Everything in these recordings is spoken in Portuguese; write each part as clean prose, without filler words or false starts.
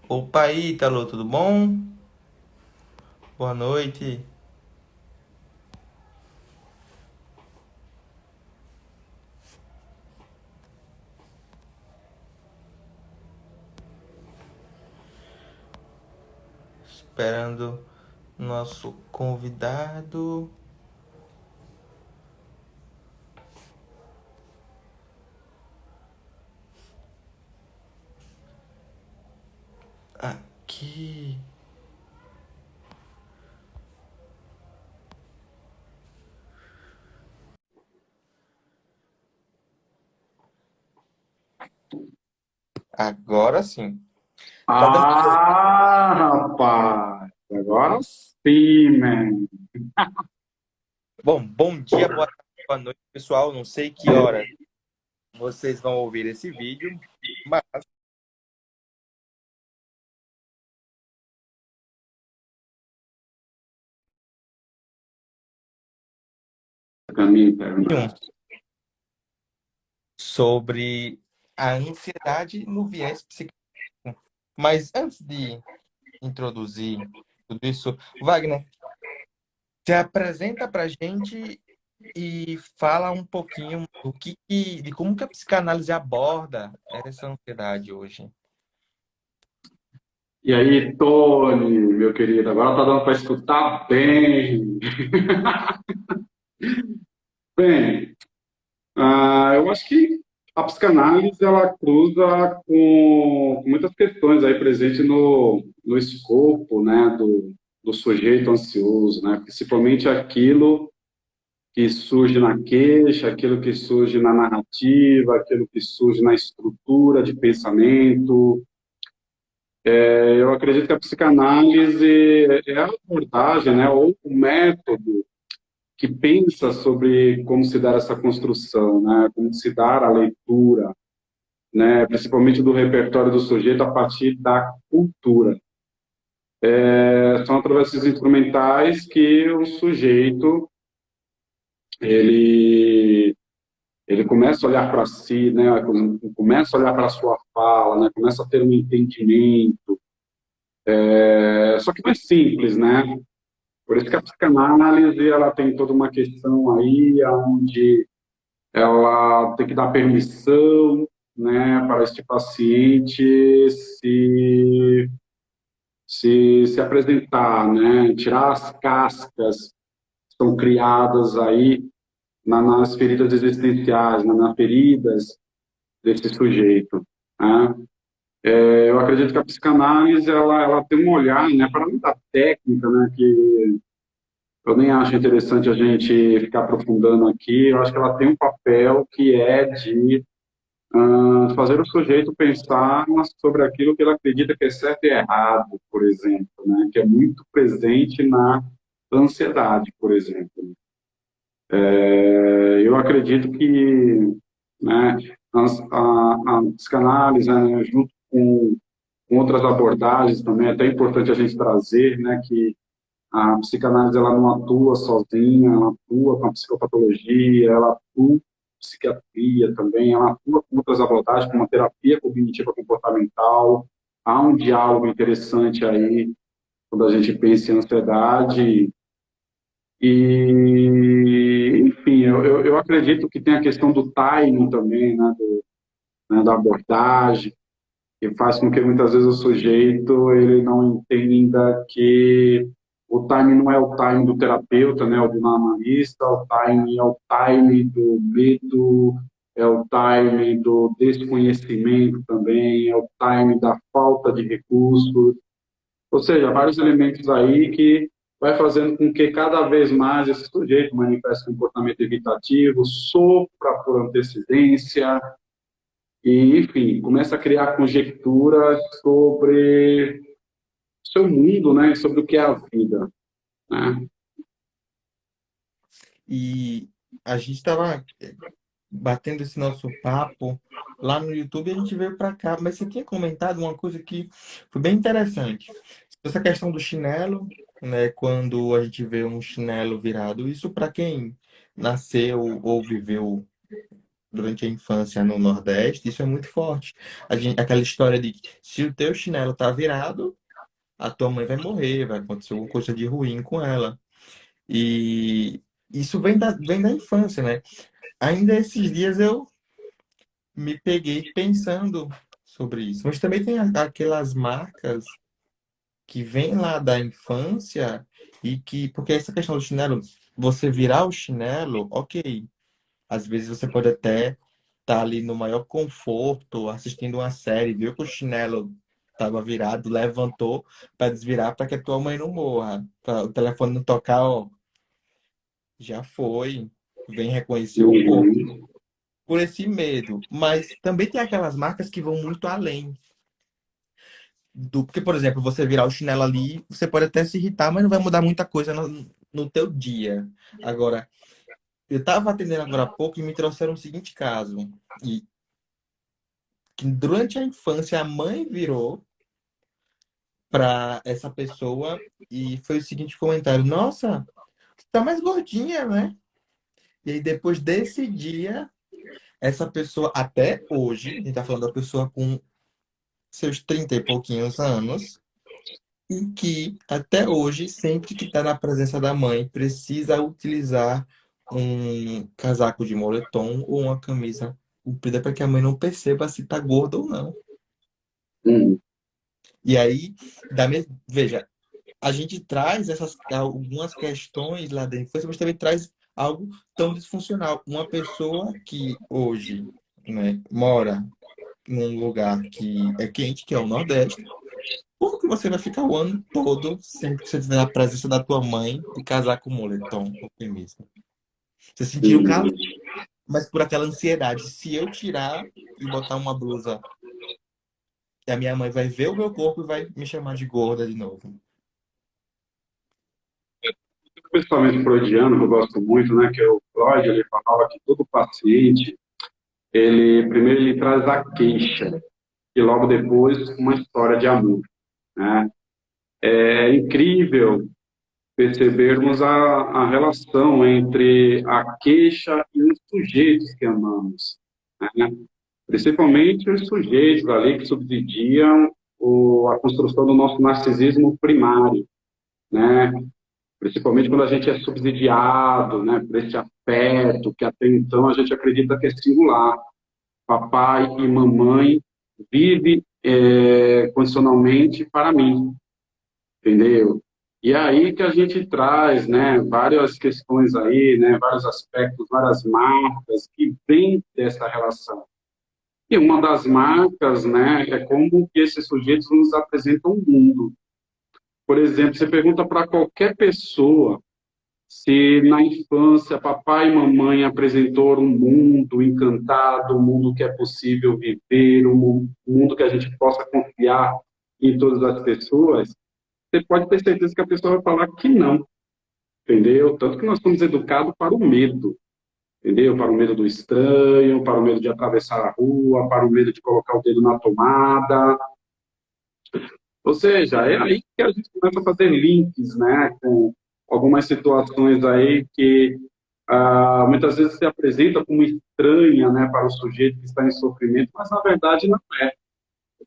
Opa, Ítalo, tudo bom? Boa noite. Esperando nosso convidado aqui. Agora sim. Tá dando pra ouvir? Ah, rapaz, agora sim, man. Bom, bom dia, boa tarde, boa noite, pessoal. Não sei que hora vocês vão ouvir esse vídeo, mas Caminho perguntar. um sobre a ansiedade no viés psiquiátrico. Mas antes de introduzir tudo isso, Wagner, se apresenta pra gente e fala um pouquinho de como que a psicanálise aborda essa ansiedade hoje. E aí, Tony, meu querido, agora tá dando para escutar bem. Bem, eu acho que a psicanálise ela cruza com muitas questões aí presentes no escopo, né, do sujeito ansioso, né, principalmente aquilo que surge na queixa, aquilo que surge na narrativa, aquilo que surge na estrutura de pensamento. Eu acredito que a psicanálise é a abordagem, né, ou o método que pensa sobre como se dar essa construção, né, como se dar a leitura, né, principalmente do repertório do sujeito a partir da cultura. São através desses instrumentais que o sujeito ele ele começa a olhar para si, né? Começa a olhar para a sua fala, né? Começa a ter um entendimento. Só que não é simples, né? Por isso que a psicanálise ela tem toda uma questão aí onde ela tem que dar permissão, né, para este paciente se apresentar, né, tirar as cascas que são criadas aí nas feridas existenciais, nas feridas desse sujeito, né? Eu acredito que a psicanálise ela tem um olhar, né, para além da técnica, né, que eu nem acho interessante a gente ficar aprofundando aqui. Eu acho que ela tem um papel que é de fazer o sujeito pensar sobre aquilo que ele acredita que é certo e errado, por exemplo, né, que é muito presente na ansiedade, por exemplo. Eu acredito que, né, a psicanálise, né, junto com outras abordagens também, é até importante a gente trazer, né, que a psicanálise ela não atua sozinha, ela atua com a psicopatologia, ela atua com psiquiatria também, ela atua com outras abordagens, como a terapia cognitiva comportamental. Há um diálogo interessante aí quando a gente pensa em ansiedade. E, enfim, eu acredito que tem a questão do timing também, né, né, da abordagem, que faz com que muitas vezes o sujeito ele não entenda que o time não é o time do terapeuta, né, ou do analista, o time é o time do medo, é o time do desconhecimento também, é o time da falta de recursos, ou seja, vários elementos aí que vai fazendo com que cada vez mais esse sujeito manifeste um comportamento evitativo, sofra por antecedência, e, enfim, começa a criar conjecturas sobre o seu mundo, né, sobre o que é a vida, né? E a gente estava batendo esse nosso papo lá no YouTube e a gente veio para cá. Mas você tinha comentado uma coisa que foi bem interessante. Essa questão do chinelo, né? Quando a gente vê um chinelo virado, isso para quem nasceu ou viveu durante a infância no Nordeste, isso é muito forte. Aquela história de que se o teu chinelo tá virado, a tua mãe vai morrer, vai acontecer alguma coisa de ruim com ela. E isso vem da infância, né? Ainda esses dias eu me peguei pensando sobre isso. Mas também tem aquelas marcas que vêm lá da infância e que, porque essa questão do chinelo, você virar o chinelo, ok. Às vezes você pode até estar ali no maior conforto, assistindo uma série, viu que o chinelo estava virado, levantou para desvirar para que a tua mãe não morra. Para o telefone não tocar, ó, já foi, vem reconhecer o corpo. Uhum. Por esse medo. Mas também tem aquelas marcas que vão muito além do. Porque, por exemplo, você virar o chinelo ali, você pode até se irritar, mas não vai mudar muita coisa no teu dia. Agora, eu estava atendendo agora há pouco e me trouxeram o seguinte caso. E que durante a infância a mãe virou para essa pessoa e foi o seguinte comentário: Nossa, você tá mais gordinha, né? E aí depois desse dia, essa pessoa, até hoje, a gente tá falando da pessoa com seus 30 e pouquinhos anos, e que até hoje, sempre que está na presença da mãe, precisa utilizar um casaco de moletom ou uma camisa comprida para que a mãe não perceba se está gorda ou não. Uhum. E aí, veja, a gente traz essas algumas questões lá da infância, mas também traz algo tão disfuncional. Uma pessoa que hoje, né, mora num lugar que é quente, que é o Nordeste. Como que você vai ficar o ano todo, sempre que você estiver na presença da tua mãe, de casar com moletom ou camisa? Você sentir o calor, Uhum. mas por aquela ansiedade. Se eu tirar e botar uma blusa, a minha mãe vai ver o meu corpo e vai me chamar de gorda de novo. O pensamento freudiano, que eu gosto muito, né, que é o Freud, ele falava que todo paciente, ele primeiro ele traz a queixa e logo depois uma história de amor, né? É incrível percebermos a relação entre a queixa e os sujeitos que amamos, né? Principalmente os sujeitos ali que subsidiam a construção do nosso narcisismo primário, né? Principalmente quando a gente é subsidiado, né, por esse afeto que até então a gente acredita que é singular. Papai e mamãe vive condicionalmente para mim, entendeu? E é aí que a gente traz, né, várias questões aí, né, vários aspectos, várias marcas que vêm dessa relação. E uma das marcas, né, é como que esses sujeitos nos apresentam o mundo. Por exemplo, você pergunta para qualquer pessoa se na infância papai e mamãe apresentaram um mundo encantado, um mundo que é possível viver, um mundo que a gente possa confiar em todas as pessoas, você pode ter certeza que a pessoa vai falar que não, entendeu? Tanto que nós somos educados para o medo, entendeu? Para o medo do estranho, para o medo de atravessar a rua, para o medo de colocar o dedo na tomada. Ou seja, é aí que a gente começa a fazer links, né, com algumas situações aí que muitas vezes se apresenta como estranha, né, para o sujeito que está em sofrimento, mas na verdade não é.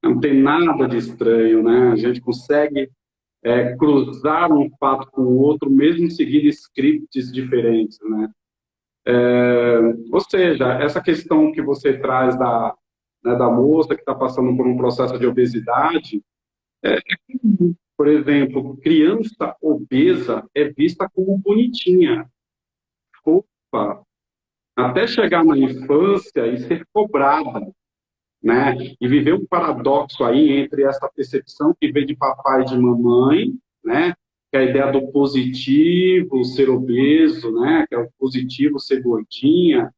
Não tem nada de estranho, né? A gente consegue cruzar um fato com o outro, mesmo seguindo scripts diferentes, né? Ou seja, essa questão que você traz né, da moça que está passando por um processo de obesidade, por exemplo, criança obesa é vista como bonitinha, fofa, até chegar na infância e ser cobrada, né? E viver um paradoxo aí entre essa percepção que vem de papai e de mamãe, né? Que é a ideia do positivo ser obeso, né? Que é o positivo ser gordinha,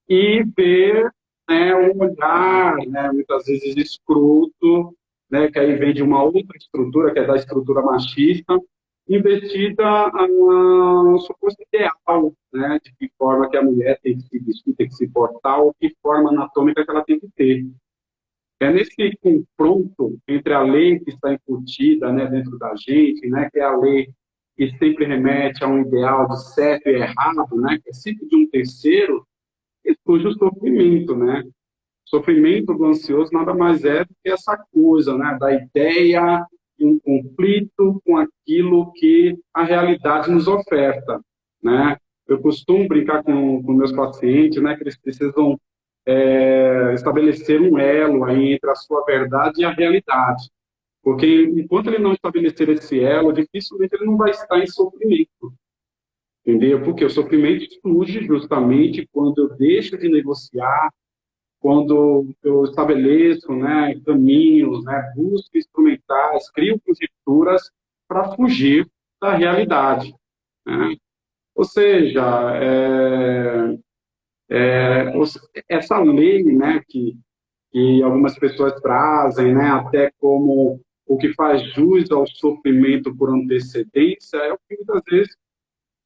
e ver, né, um olhar, né, muitas vezes escroto, né, que aí vem de uma outra estrutura, que é da estrutura machista, investida no suposto ideal, né, de que forma que a mulher tem que se vestir, tem que se portar, ou que forma anatômica que ela tem que ter. É nesse confronto entre a lei que está incutida, né, dentro da gente, né, que é a lei que sempre remete a um ideal de certo e errado, né, que é sempre de um terceiro, e surge o sofrimento, né? O sofrimento do ansioso nada mais é do que essa coisa, né? Da ideia em conflito com aquilo que a realidade nos oferta, né? Eu costumo brincar com meus pacientes, né? Que eles precisam estabelecer um elo aí entre a sua verdade e a realidade. Porque enquanto ele não estabelecer esse elo, dificilmente ele não vai estar em sofrimento. Entendeu? Porque o sofrimento surge justamente quando eu deixo de negociar, quando eu estabeleço, né, caminhos, né, busco instrumentais, crio conjecturas para fugir da realidade, né? Ou seja, essa lei, né, que algumas pessoas trazem, né, até como o que faz jus ao sofrimento por antecedência, é o que muitas vezes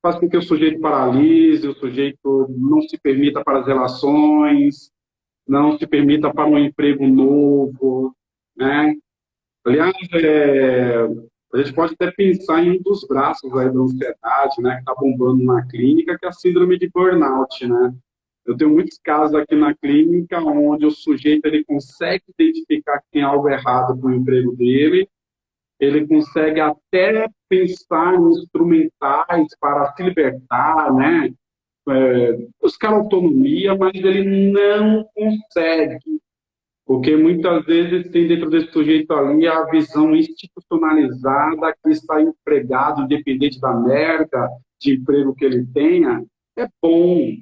faz com que o sujeito paralise, o sujeito não se permita para as relações, não se permita para um emprego novo, né? Aliás, a gente pode até pensar em um dos braços aí da ansiedade, né, que está bombando na clínica, que é a síndrome de burnout, né? Eu tenho muitos casos aqui na clínica onde o sujeito ele consegue identificar que tem algo errado com o emprego dele, ele consegue até pensar em instrumentais para se libertar, né? Buscar autonomia, mas ele não consegue, porque muitas vezes tem dentro desse sujeito ali a visão institucionalizada que está empregado, independente da merda de emprego que ele tenha, é bom,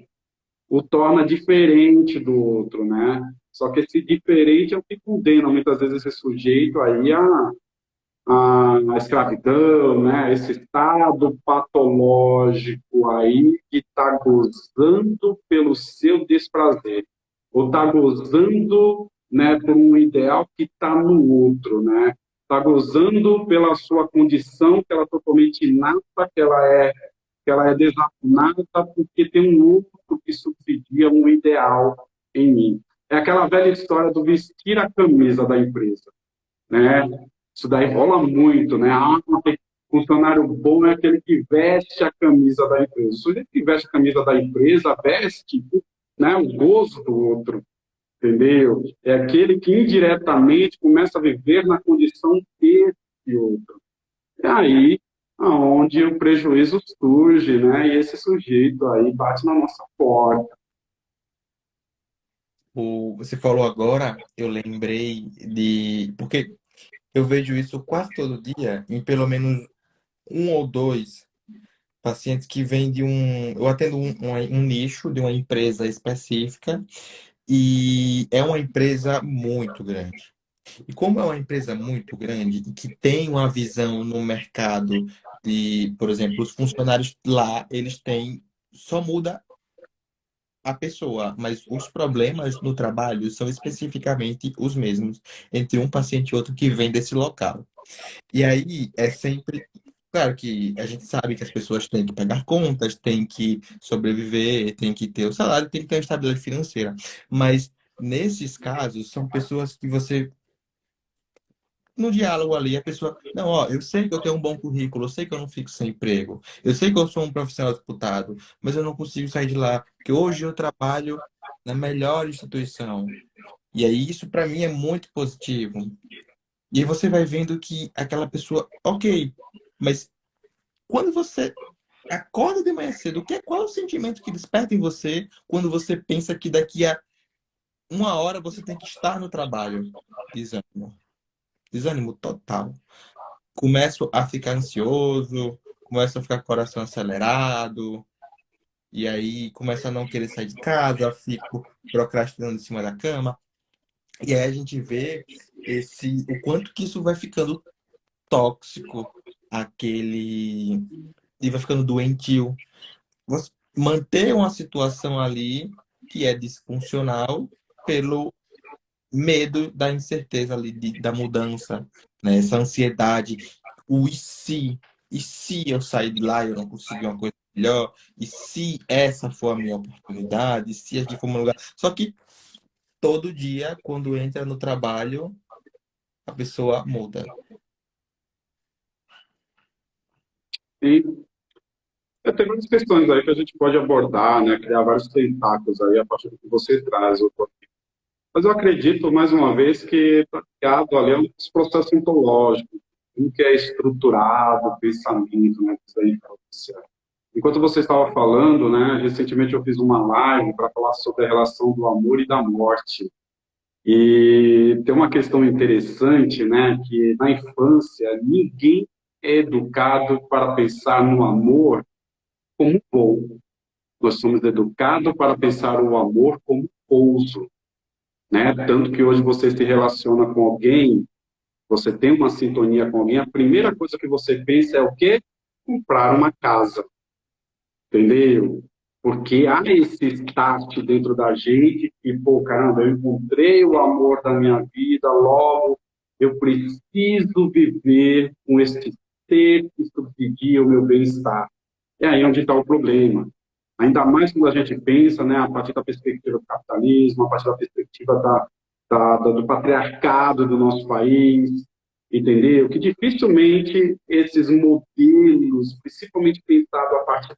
o torna diferente do outro, né? Só que esse diferente é o que condena muitas vezes esse sujeito aí a escravidão, né? Esse estado patológico aí que está gozando pelo seu desprazer, ou está gozando, né, por um ideal que está no outro, né? Está gozando pela sua condição, que ela é totalmente inata, que ela é desafinada, porque tem um outro que subsidia um ideal em mim. É aquela velha história do vestir a camisa da empresa, né? Isso daí rola muito, né? Funcionário bom é aquele que veste a camisa da empresa. O sujeito que veste a camisa da empresa veste, né, o gozo do outro, entendeu? É aquele que indiretamente começa a viver na condição desse outro. É aí aonde o prejuízo surge, né? E esse sujeito aí bate na nossa porta. Você falou agora, eu lembrei de. Porque eu vejo isso quase todo dia, em pelo menos um ou dois pacientes que vêm de um. Eu atendo um nicho de uma empresa específica e é uma empresa muito grande. E como é uma empresa muito grande e que tem uma visão no mercado de, por exemplo, os funcionários lá, eles têm. Só muda a pessoa, mas os problemas no trabalho são especificamente os mesmos entre um paciente e outro que vem desse local. E aí é sempre. Claro que a gente sabe que as pessoas têm que pagar contas, têm que sobreviver, têm que ter o salário, têm que ter uma estabilidade financeira. Mas nesses casos, são pessoas que você no diálogo ali, a pessoa, não, ó, eu sei que eu tenho um bom currículo, eu sei que eu não fico sem emprego, eu sei que eu sou um profissional disputado, mas eu não consigo sair de lá, porque hoje eu trabalho na melhor instituição. E aí isso para mim é muito positivo. E aí você vai vendo que aquela pessoa, ok, mas quando você acorda de manhã cedo, qual é o sentimento que desperta em você quando você pensa que daqui a uma hora você tem que estar no trabalho? Desânimo. Desânimo total. Começo a ficar ansioso, começo a ficar com o coração acelerado, e aí começo a não querer sair de casa, fico procrastinando em cima da cama. E aí a gente vê o quanto que isso vai ficando tóxico, aquele e vai ficando doentio. Você manter uma situação ali que é disfuncional pelo medo da incerteza ali da mudança, né? Essa ansiedade, o e se eu sair de lá e eu não conseguir uma coisa melhor, e se essa for a minha oportunidade, e se aqui for o meu lugar. Só que todo dia, quando entra no trabalho, a pessoa muda. E Tem várias questões aí que a gente pode abordar, né? Criar vários tentáculos aí a partir do que você traz. Mas eu acredito, mais uma vez, que está ligado ali a um processo ontológico, um que é estruturado, o pensamento, né? Isso aí, enquanto você estava falando, né? Recentemente eu fiz uma live para falar sobre a relação do amor e da morte. E tem uma questão interessante, né? Que na infância ninguém é educado para pensar no amor como voo. Nós somos educados para pensar o amor como pouso, né? Tanto que hoje você se relaciona com alguém, você tem uma sintonia com alguém, a primeira coisa que você pensa é o quê? Comprar uma casa, entendeu? Porque há esse start dentro da gente que, pô, caramba, eu encontrei o amor da minha vida, logo eu preciso viver com este ser que subsidia o meu bem-estar. É aí onde está o problema. Ainda mais quando a gente pensa, né, a partir da perspectiva do capitalismo, a partir da perspectiva do patriarcado do nosso país, entendeu? Que dificilmente esses modelos, principalmente pensado a partir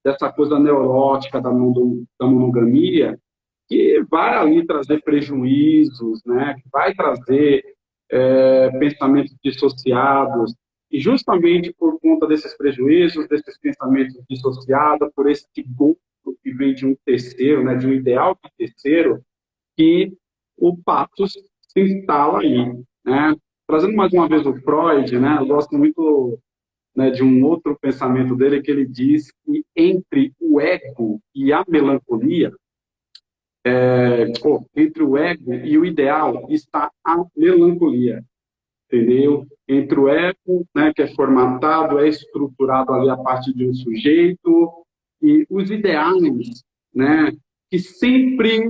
dessa coisa neurótica da monogamia, que vai ali trazer prejuízos, né, que vai trazer pensamentos dissociados, e justamente por conta desses prejuízos, desses pensamentos dissociados, por esse gosto que vem de um terceiro, né, de um ideal de terceiro, que o patos se instala aí, né? Trazendo mais uma vez o Freud, né, eu gosto muito, né, de um outro pensamento dele, que ele diz que entre o ego e a melancolia, entre o ego e o ideal está a melancolia, entendeu? Entre o ego, né, que é formatado, é estruturado ali a partir de um sujeito, e os ideais, né, que sempre,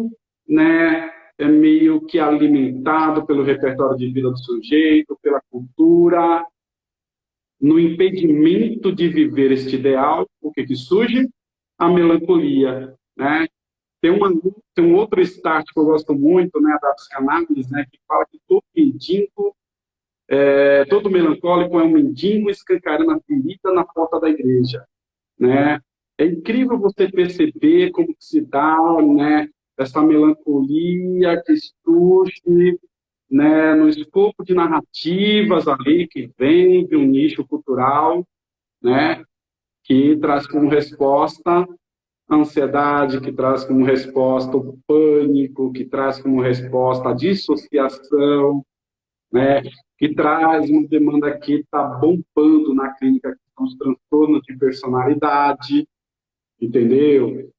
né, é meio que alimentado pelo repertório de vida do sujeito, pela cultura, no impedimento de viver este ideal, o que surge? A melancolia, né? Tem, uma, tem um outro start que eu gosto muito, né, da psicanálise, né, que fala que todo mendigo, todo melancólico é um mendigo escancarando a ferida na porta da igreja, né? É incrível você perceber como que se dá, né, essa melancolia que surge, né, no escopo de narrativas ali que vem de um nicho cultural, né, que traz como resposta a ansiedade, que traz como resposta o pânico, que traz como resposta a dissociação, né, que traz uma demanda que está bombando na clínica, que são os transtornos de personalidade, entendeu?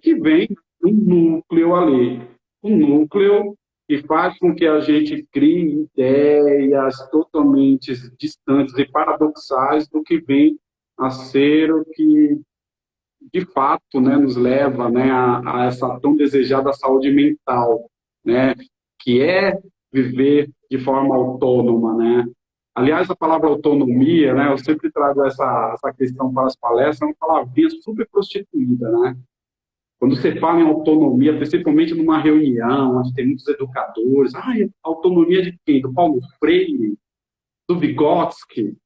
Que vem um núcleo ali, um núcleo que faz com que a gente crie ideias totalmente distantes e paradoxais do que vem a ser o que de fato, né, nos leva, né, a essa tão desejada saúde mental, né, que é viver de forma autônoma, né. Aliás, a palavra autonomia, né, eu sempre trago essa questão para as palestras, é uma palavrinha super prostituída, né. Quando você fala em autonomia, principalmente numa reunião, onde tem muitos educadores, autonomia de quem? Do Paulo Freire, do Vygotsky,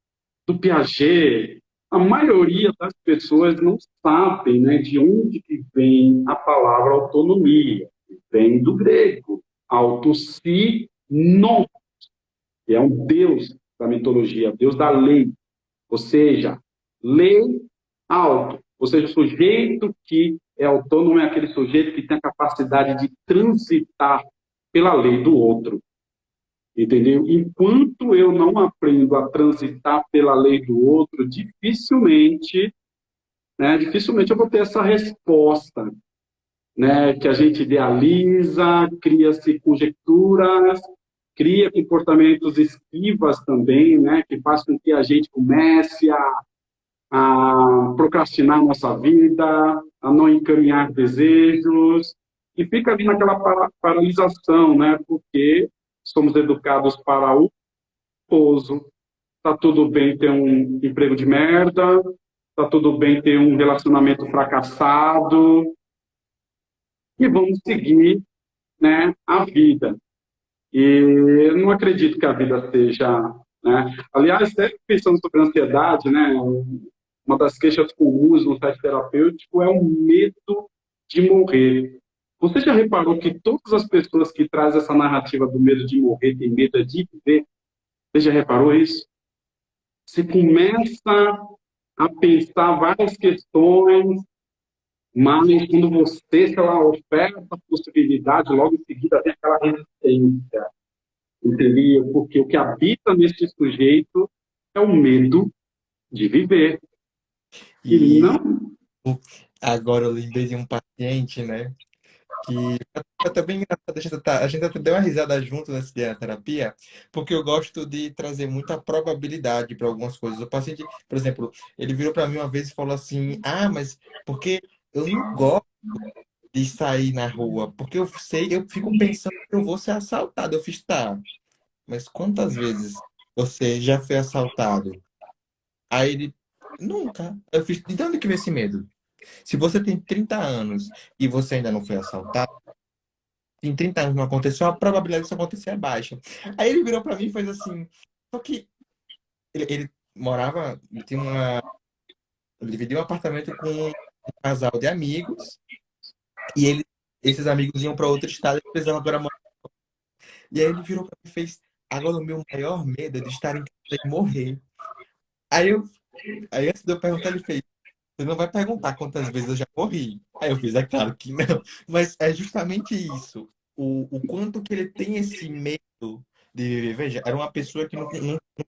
do Piaget. A maioria das pessoas não sabem, né, de onde que vem a palavra autonomia. Vem do grego, auto-si, non, que é um deus da mitologia, deus da lei. Ou seja, lei auto. Ou seja, o sujeito que é autônomo é aquele sujeito que tem a capacidade de transitar pela lei do outro. Entendeu? Enquanto eu não aprendo a transitar pela lei do outro, dificilmente eu vou ter essa resposta, né, que a gente idealiza, cria-se conjecturas, cria comportamentos esquivas também, né, que faz com que a gente comece a procrastinar nossa vida, a não encaminhar desejos, e fica ali naquela paralisação, né, porque somos educados para o pouso. Tá tudo bem ter um emprego de merda, tá tudo bem ter um relacionamento fracassado, e vamos seguir, né, a vida. E eu não acredito que a vida seja, né? Aliás, até pensando sobre ansiedade, né? uma das queixas comuns no site terapêutico é o medo de morrer. Você já reparou que todas as pessoas que trazem essa narrativa do medo de morrer têm medo de viver? Você já reparou isso? Você começa a pensar várias questões, mas quando você, sei lá, oferta a possibilidade, logo em seguida vem aquela resistência, entendeu? Porque o que habita nesse sujeito é o medo de viver. E E não. agora eu lembrei de um paciente, né? Que foi até bem engraçado, a gente até deu uma risada junto nesse dia da terapia, porque eu gosto de trazer muita probabilidade para algumas coisas. O paciente, por exemplo, ele virou para mim uma vez e falou assim: Ah, mas porque eu não gosto de sair na rua, porque eu sei, eu fico pensando que eu vou ser assaltado. Eu fiz, tá, mas quantas vezes você já foi assaltado? Aí ele, nunca. Eu fiz, de onde que vem esse medo? Se você tem 30 anos e você ainda não foi assaltado, em 30 anos não aconteceu, a probabilidade disso acontecer é baixa. Aí ele virou pra mim e fez assim. Só que ele morava, ele dividia um apartamento com um casal de amigos, e esses amigos iam para outro estado e precisavam agora morar. E aí ele virou pra mim e fez: Agora o meu maior medo é de estar em casa e morrer. Aí eu, aí antes de eu perguntar, ele fez: Você não vai perguntar quantas vezes eu já morri. Aí eu fiz: É claro que não. Mas é justamente isso. O quanto que ele tem esse medo de viver. Veja, era uma pessoa que não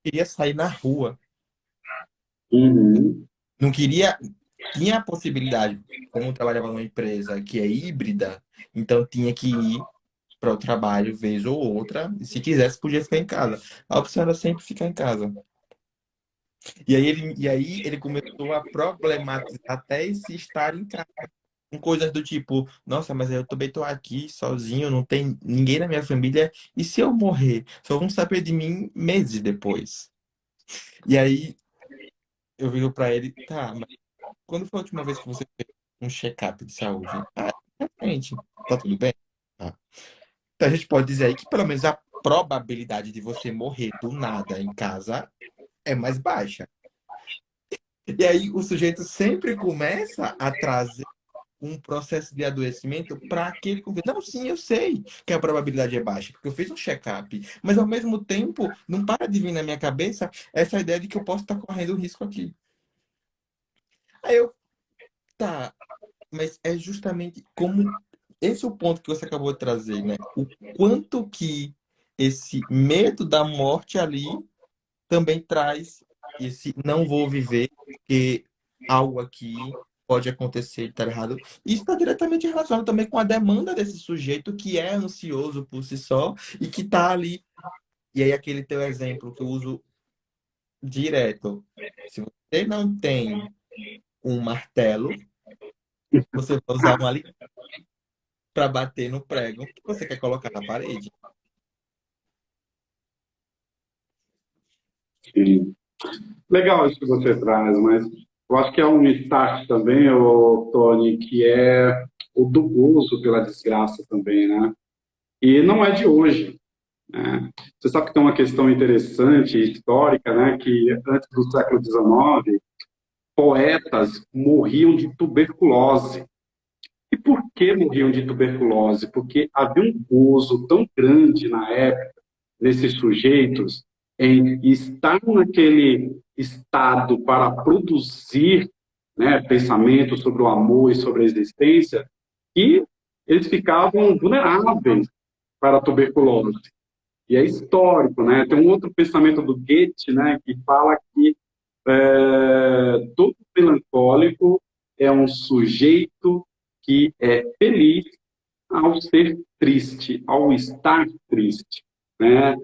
queria sair na rua. Uhum, Não queria. Tinha a possibilidade, como trabalhava numa empresa que é híbrida, então tinha que ir para o trabalho vez ou outra. E se quisesse, podia ficar em casa. A opção era sempre ficar em casa. E aí ele começou a problematizar até esse estar em casa. Com coisas do tipo, nossa, mas eu também tô aqui sozinho, não tem ninguém na minha família, e se eu morrer? Só vão saber de mim meses depois. E aí eu viro pra ele, tá, mas quando foi a última vez que você fez um check-up de saúde? Ah, realmente, tá tudo bem? Tá. Então a gente pode dizer aí que pelo menos a probabilidade de você morrer do nada em casa é mais baixa. E aí o sujeito sempre começa a trazer um processo de adoecimento para aquele com. Não, sim, eu sei que a probabilidade é baixa, porque eu fiz um check-up, mas ao mesmo tempo não para de vir na minha cabeça essa ideia de que eu posso estar correndo risco aqui. Aí eu, tá, mas é justamente como esse é o ponto que você acabou de trazer, né? O quanto que esse medo da morte ali também traz esse não vou viver, porque algo aqui pode acontecer de estar errado. Isso está diretamente relacionado também com a demanda desse sujeito que é ansioso por si só e que está ali. E aí, aquele teu exemplo que eu uso direto. Se você não tem um martelo, você vai usar um alicate para bater no prego que você quer colocar na parede. sim. Legal isso que você traz, mas eu acho que é um start também, Tony, que é o do gozo pela desgraça também, né? E não é de hoje, né? Você sabe que tem uma questão interessante, histórica, né? Que antes do século XIX, poetas morriam de tuberculose. E por que morriam de tuberculose? Porque havia um gozo tão grande na época desses sujeitos em estar naquele estado para produzir, né, pensamentos sobre o amor e sobre a existência, que eles ficavam vulneráveis para a tuberculose. E é histórico, né? Tem um outro pensamento do Goethe, né, que fala que todo melancólico é um sujeito que é feliz ao ser triste, ao estar triste, né?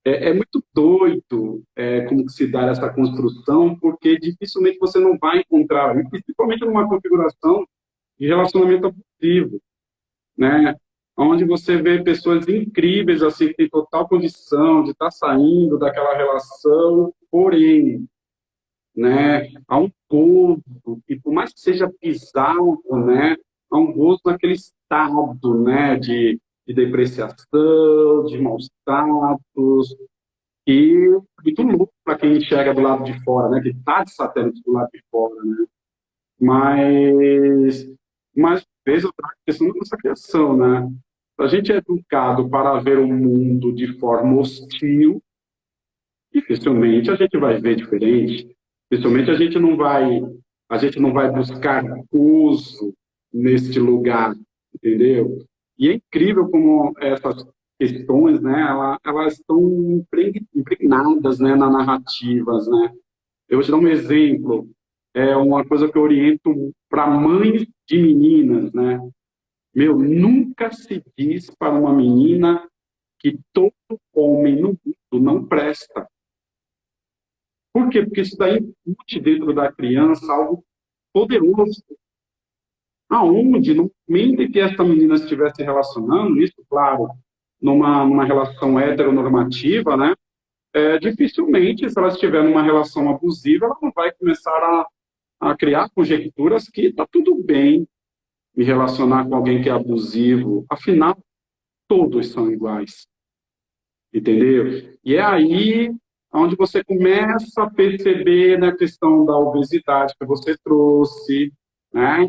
É muito doido como que se dá essa construção, porque dificilmente você não vai encontrar, principalmente numa configuração de relacionamento abusivo, né? Onde você vê pessoas incríveis, assim, que têm total condição de estar saindo daquela relação, porém, né, há um gozo, e por mais que seja bizarro, né, há um gozo naquele estado, né, de depreciação, de maus tratos, E muito louco para quem enxerga do lado de fora, né? Que está de satélite do lado de fora, né? Mas, mais uma vez, eu trago a questão da nossa criação, né? A gente é educado para ver o mundo de forma hostil, dificilmente a gente vai ver diferente. Dificilmente a gente não vai buscar uso neste lugar, entendeu? E é incrível como essas questões, né, elas estão impregnadas, né, nas narrativas, né? Eu vou te dar um exemplo, é uma coisa que eu oriento para mães de meninas, né? Meu, nunca se diz para uma menina que todo homem no mundo não presta. Por quê? Porque isso daí incute dentro da criança algo poderoso. Aonde, no momento em que essa menina estiver se relacionando, isso, claro, numa relação heteronormativa, né? Dificilmente, se ela estiver numa relação abusiva, ela não vai começar a criar conjecturas que está tudo bem me relacionar com alguém que é abusivo. Afinal, todos são iguais, entendeu? E é aí onde você começa a perceber na questão da obesidade que você trouxe, né?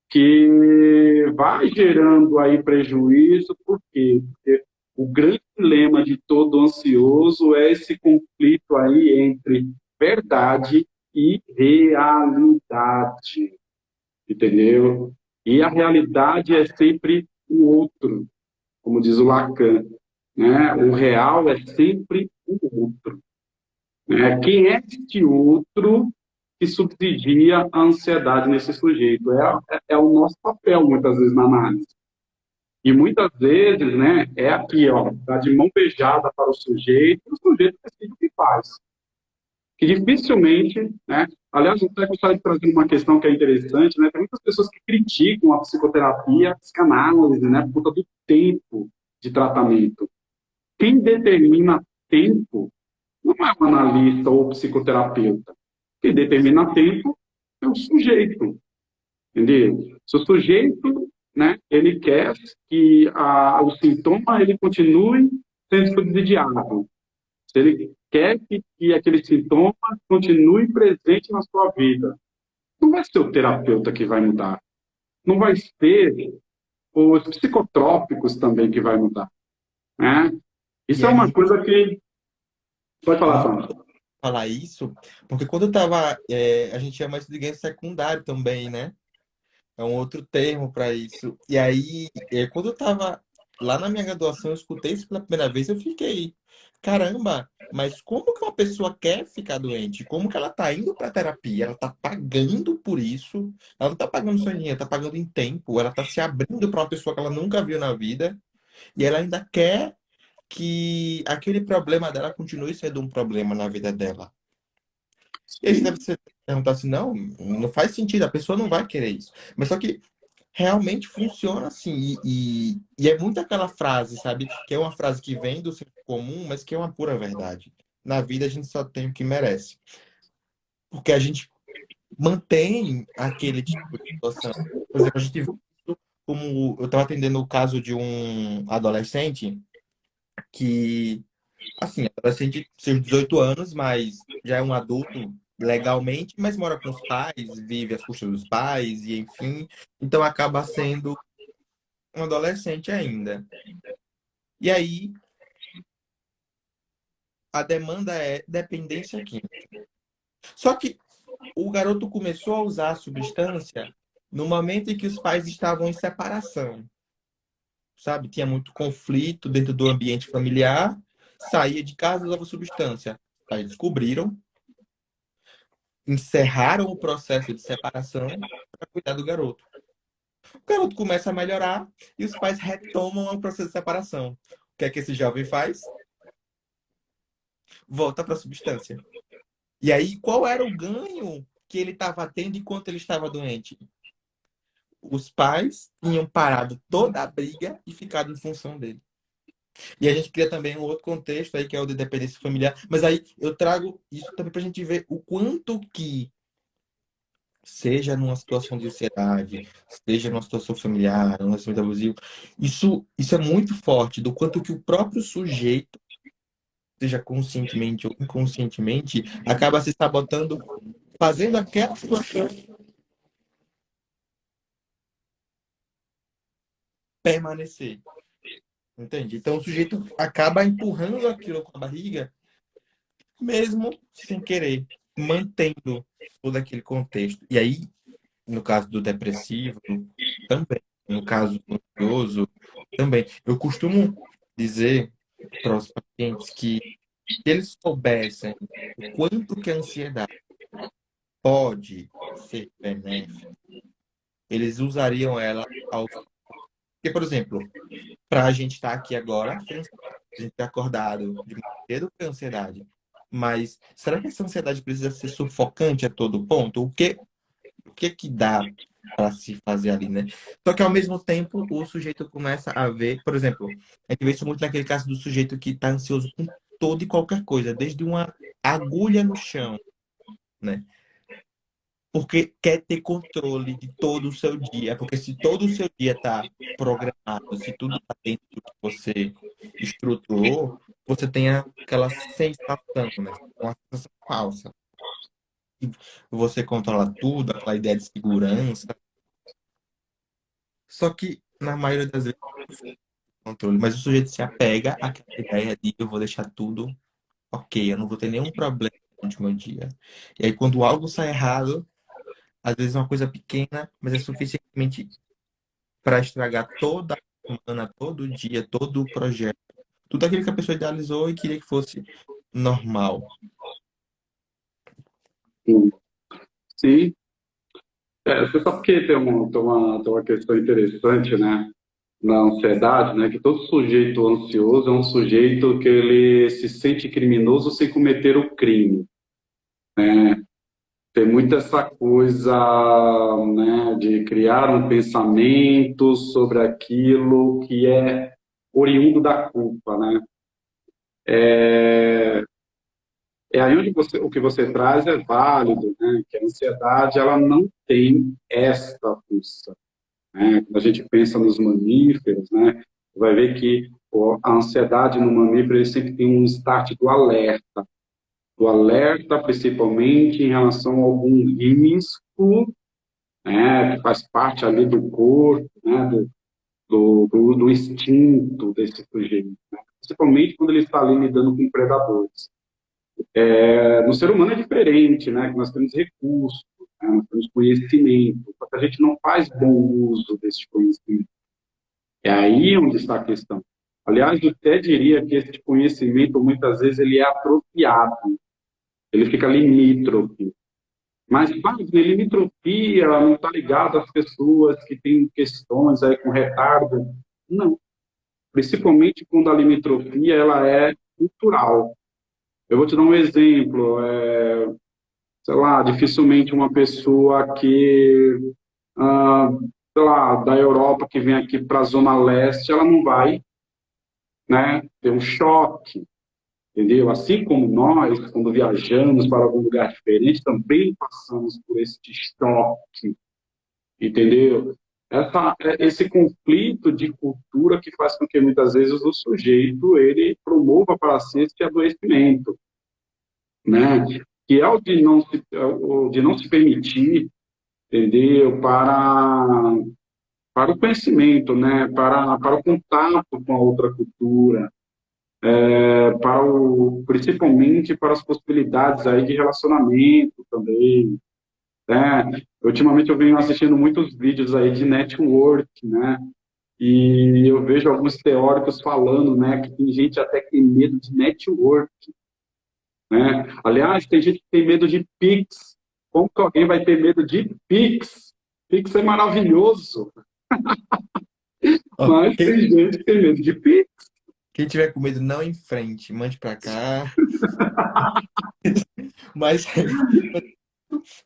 Que vai gerando aí prejuízo, por quê? Porque o grande dilema de todo ansioso é esse conflito aí entre verdade e realidade, entendeu? E a realidade é sempre o outro, como diz o Lacan, né? O real é sempre o outro. Né? Quem é este outro que subsidia a ansiedade nesse sujeito? É o nosso papel, muitas vezes, na análise. E muitas vezes, né, é aqui, ó, dá de mão beijada para o sujeito decide o que faz. Que dificilmente, né, aliás, eu até gostaria de trazer uma questão que é interessante, né, tem muitas pessoas que criticam a psicoterapia, a psicanálise, né, por conta do tempo de tratamento. Quem determina tempo não é um analista ou psicoterapeuta. Quem determina tempo é o sujeito, entendeu? Se o sujeito, né, ele quer que o sintoma ele continue sendo subsidiado, se ele quer que aquele sintoma continue presente na sua vida, não vai ser o terapeuta que vai mudar, não vai ser os psicotrópicos também que vai mudar, né? E Isso é é uma muito, coisa que pode é falar, muito Sandra. falar isso, porque quando eu tava, a gente chama isso de ganho secundário também, né? É um outro termo para isso. E aí, quando eu tava lá na minha graduação, eu escutei isso pela primeira vez, eu fiquei, caramba, mas como que uma pessoa quer ficar doente? Como que ela tá indo para terapia? Ela tá pagando por isso? Ela não tá pagando só em dinheiro, tá pagando em tempo, ela tá se abrindo para uma pessoa que ela nunca viu na vida, e ela ainda quer que aquele problema dela continue sendo um problema na vida dela. E aí você deve Sim, se perguntar assim, não, não faz sentido, a pessoa não vai querer isso. Mas só que realmente funciona assim. E é muito aquela frase, sabe? Que é uma frase que vem do senso comum, mas que é uma pura verdade. Na vida a gente só tem o que merece. Porque a gente mantém aquele tipo de situação. Por exemplo, a gente viu isso como eu estava atendendo o caso de um adolescente que, assim, adolescente, seus 18 anos, mas já é um adulto legalmente, mas mora com os pais, vive às custas dos pais, e enfim. Então acaba sendo um adolescente ainda. E aí a demanda é dependência química. Só que o garoto começou a usar a substância no momento em que os pais estavam em separação, sabe? Tinha muito conflito dentro do ambiente familiar, saía de casa, usava substância. Os pais descobriram, encerraram o processo de separação para cuidar do garoto. O garoto começa a melhorar e os pais retomam o processo de separação. O que é que esse jovem faz? Volta para a substância. E aí, qual era o ganho que ele estava tendo enquanto ele estava doente? Os pais tinham parado toda a briga e ficado em função dele. E a gente cria também um outro contexto aí, que é o de dependência familiar. Mas aí eu trago isso também para a gente ver o quanto que, seja numa situação de ansiedade, seja numa situação familiar, num relacionamento abusivo, isso é muito forte, do quanto que o próprio sujeito seja conscientemente ou inconscientemente, acaba se sabotando, fazendo aquela situação permanecer. Entende? Então o sujeito acaba empurrando aquilo com a barriga, mesmo sem querer, mantendo todo aquele contexto. E aí, no caso do depressivo, também. No caso do ansioso, também. Eu costumo dizer para os pacientes que, se eles soubessem o quanto que a ansiedade pode ser benéfica, eles usariam ela ao... Porque, por exemplo, para a gente estar aqui agora, foi ansiedade. A gente ter acordado de manhã cedo foi ansiedade. Mas será que essa ansiedade precisa ser sufocante a todo ponto? O que dá para se fazer ali, né? Só que ao mesmo tempo o sujeito começa a ver, por exemplo, a gente vê isso muito naquele caso do sujeito que está ansioso com toda e qualquer coisa, desde uma agulha no chão, né? Porque quer ter controle de todo o seu dia. Porque se todo o seu dia está programado, se tudo está dentro do que você estruturou, você tem aquela sensação, né? Uma sensação falsa. E você controla tudo, aquela ideia de segurança. Só que, na maioria das vezes, controle. Mas o sujeito se apega àquela ideia de eu vou deixar tudo ok, eu não vou ter nenhum problema durante o meu dia. E aí, quando algo sai errado, às vezes é uma coisa pequena, mas é suficientemente para estragar toda a semana, todo o dia, todo o projeto. Tudo aquilo que a pessoa idealizou e queria que fosse normal. Sim. Sim. Você sabe que tem uma questão interessante, né? Na ansiedade, né? Que todo sujeito ansioso é um sujeito que ele se sente criminoso sem cometer o crime. Tem muito essa coisa, né? De criar um pensamento sobre aquilo que é oriundo da culpa, né? É aí onde o que você traz é válido, né? Que a ansiedade ela não tem esta função, né? Quando a gente pensa nos mamíferos, né? Vai ver que a ansiedade no mamífero ele sempre tem um start do alerta principalmente em relação a algum risco, né? Que faz parte ali do corpo, né? Do instinto desse sujeito, né? Principalmente quando ele está ali lidando com predadores. No ser humano é diferente, né? Que nós temos recursos, né? Nós temos conhecimento, só que a gente não faz bom uso desse conhecimento. É aí onde está a questão. Aliás, eu até diria que esse conhecimento, muitas vezes, ele é apropriado, ele fica limítrofe. Mas, limítrofia não está ligado às pessoas que têm questões aí com retardo. Não. Principalmente quando a limitrofia ela é cultural. Eu vou te dar um exemplo. Sei lá, dificilmente uma pessoa que, ah, sei lá, da Europa que vem aqui para a Zona Leste, ela não vai, né, ter um choque, entendeu? Assim como nós, quando viajamos para algum lugar diferente, também passamos por esse choque, entendeu? Esse conflito de cultura que faz com que muitas vezes o sujeito ele promova para si esse adoecimento, né? Que é o de não se permitir, entendeu? Para o conhecimento, né? Para o contato com a outra cultura, principalmente para as possibilidades aí de relacionamento também, né? Ultimamente eu venho assistindo muitos vídeos aí de network, né? E eu vejo alguns teóricos falando, né, que tem gente até que tem medo de network, né? Aliás, tem gente que tem medo de Pix. Como que alguém vai ter medo de Pix? Pix é maravilhoso, Ó, mas tem gente que tem medo de Pix. quem tiver com medo, não enfrente, mande pra cá. Mas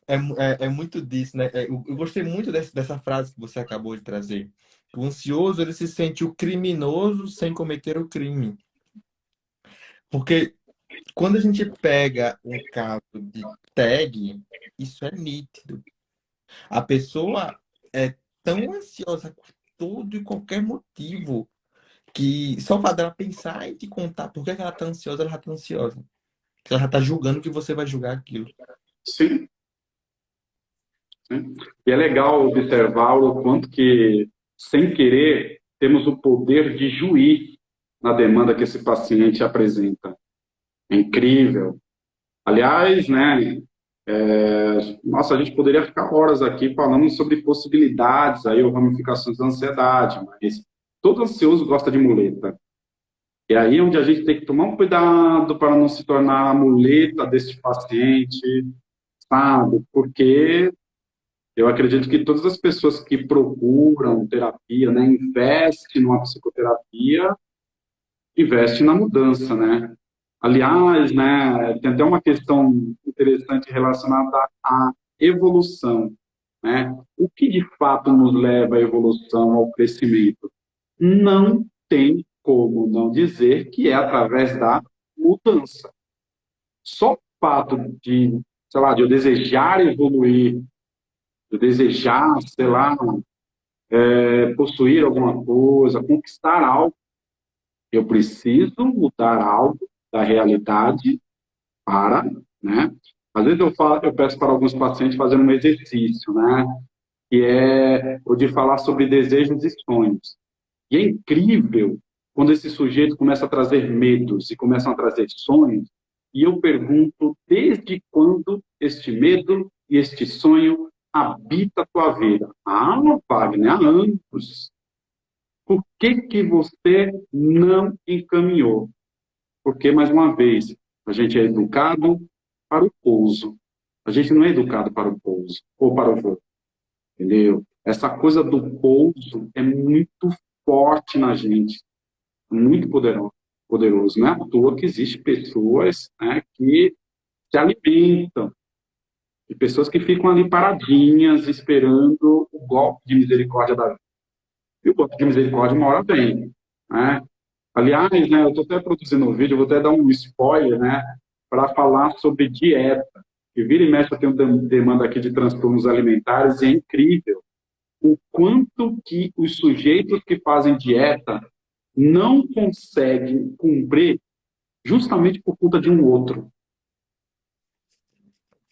é muito disso, né? Eu gostei muito dessa frase que você acabou de trazer. O ansioso, ele se sente o criminoso sem cometer o crime. Porque quando a gente pega um caso de tag, isso é nítido. A pessoa é tão ansiosa por todo e qualquer motivo que só o fato dela pensar e te contar por que que ela tá ansiosa, ela já tá ansiosa. Que ela já tá julgando que você vai julgar aquilo. Sim, sim. E é legal observar o quanto que, sem querer, temos o poder de juiz na demanda que esse paciente apresenta. É incrível. Aliás, né, nossa, a gente poderia ficar horas aqui falando sobre possibilidades aí, ou ramificações da ansiedade, mas todo ansioso gosta de muleta. E aí é onde a gente tem que tomar um cuidado para não se tornar a muleta desse paciente, sabe? Porque eu acredito que todas as pessoas que procuram terapia, né, investem numa psicoterapia, investem na mudança, né? Aliás, né, tem até uma questão interessante relacionada à evolução, né? O que de fato nos leva à evolução, ao crescimento? Não tem como não dizer que é através da mudança. Só o fato de, sei lá, de eu desejar evoluir, de eu desejar, sei lá, possuir alguma coisa, conquistar algo, eu preciso mudar algo da realidade para, né? Às vezes eu peço para alguns pacientes fazerem um exercício, né? Que é o de falar sobre desejos e sonhos. E é incrível quando esse sujeito começa a trazer medos e começam a trazer sonhos, e eu pergunto desde quando este medo e este sonho habita a tua vida? Ah, Wagner, há anos. Por que que você não encaminhou? Porque, mais uma vez, a gente é educado para o pouso. A gente não é educado para o pouso ou para o voo, entendeu? Essa coisa do pouso é muito forte na gente, muito poderoso. Poderoso. Não é à toa que existem pessoas, né, que se alimentam, e pessoas que ficam ali paradinhas, esperando o golpe de misericórdia da vida. E o golpe de misericórdia uma hora vem. Né? Aliás, né, eu estou até produzindo um vídeo, vou até dar um spoiler, né, para falar sobre dieta. Que vira e mexe eu tenho demanda aqui de transtornos alimentares e é incrível o quanto que os sujeitos que fazem dieta não conseguem cumprir justamente por conta de um outro.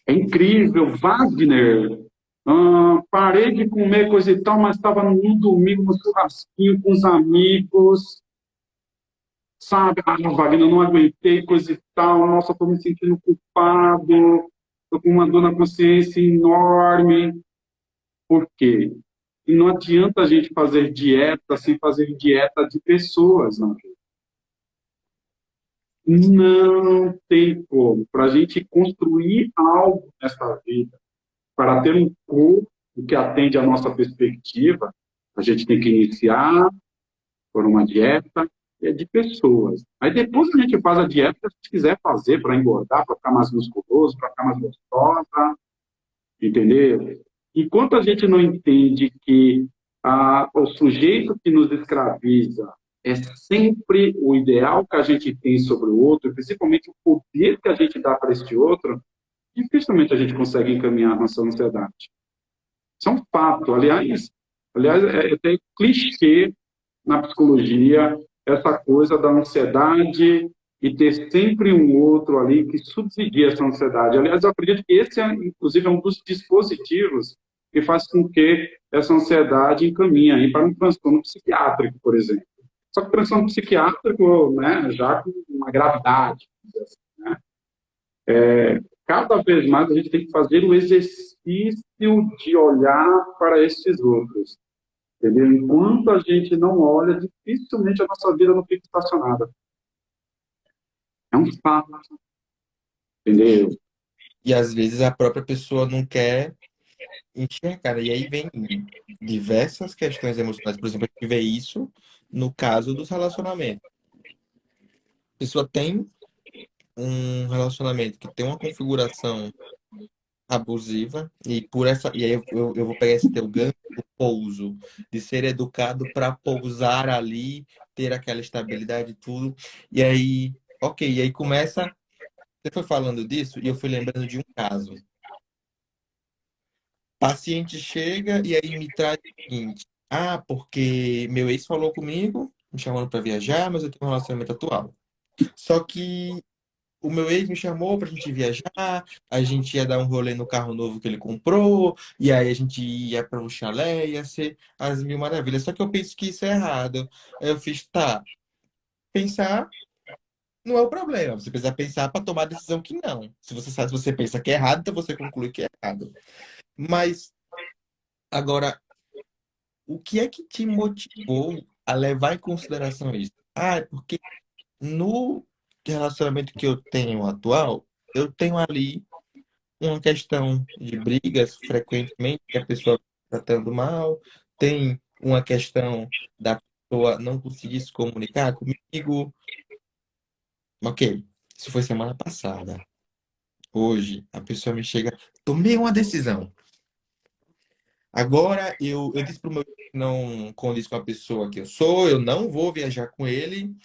É incrível, Wagner. Parei de comer coisa e tal, mas estava no domingo no churrasquinho com os amigos, sabe? Ah, Wagner, eu não aguentei coisa e tal, nossa, estou me sentindo culpado, estou com uma dor na consciência enorme. Por quê? E não adianta a gente fazer dieta sem fazer dieta de pessoas, não. Não tem como. Para a gente construir algo nessa vida, para ter um corpo que atende à nossa perspectiva, a gente tem que iniciar por uma dieta e é de pessoas. Aí depois a gente faz a dieta que a gente quiser fazer para engordar, para ficar mais musculoso, para ficar mais gostosa, entendeu? Enquanto a gente não entende que o sujeito que nos escraviza é sempre o ideal que a gente tem sobre o outro, principalmente o poder que a gente dá para este outro, dificilmente a gente consegue encaminhar a nossa ansiedade. Isso é um fato. Aliás, é até clichê na psicologia essa coisa da ansiedade e ter sempre um outro ali que subsidia essa ansiedade. Aliás, eu acredito que esse, inclusive, é um dos dispositivos que faz com que essa ansiedade encaminhe aí para um transtorno psiquiátrico, por exemplo. Só que o transtorno psiquiátrico, né, já com uma gravidade, né? Cada vez mais a gente tem que fazer o exercício de olhar para esses outros. Entendeu? Enquanto a gente não olha, dificilmente a nossa vida não fica estacionada. É um fato, entendeu? E às vezes a própria pessoa não quer enxergar. E aí vem diversas questões emocionais. Por exemplo, a gente vê isso no caso dos relacionamentos. A pessoa tem um relacionamento que tem uma configuração abusiva e aí eu vou pegar esse teu gancho do pouso, de ser educado para pousar ali, ter aquela estabilidade e tudo. E aí, ok, e aí começa, você foi falando disso e eu fui lembrando de um caso. Paciente chega e aí me traz o seguinte: ah, porque meu ex falou comigo me chamando para viajar, mas eu tenho um relacionamento atual. Só que o meu ex me chamou pra gente viajar, a gente ia dar um rolê no carro novo que ele comprou, e aí a gente ia para um chalé, ia ser as mil maravilhas. Só que eu penso que isso é errado. Aí eu fiz, tá, pensar não é o problema. Você precisa pensar para tomar a decisão que não. Se você sabe, se você pensa que é errado, então você conclui que é errado. Mas agora, o que é que te motivou a levar em consideração isso? Ah, é porque no relacionamento que eu tenho atual, eu tenho ali uma questão de brigas frequentemente, que a pessoa está tratando mal, tem uma questão da pessoa não conseguir se comunicar comigo. Ok, isso foi semana passada. Hoje, a pessoa me chega, tomei uma decisão. Agora, eu disse pro meu que não condiz com a pessoa que eu sou, eu não vou viajar com ele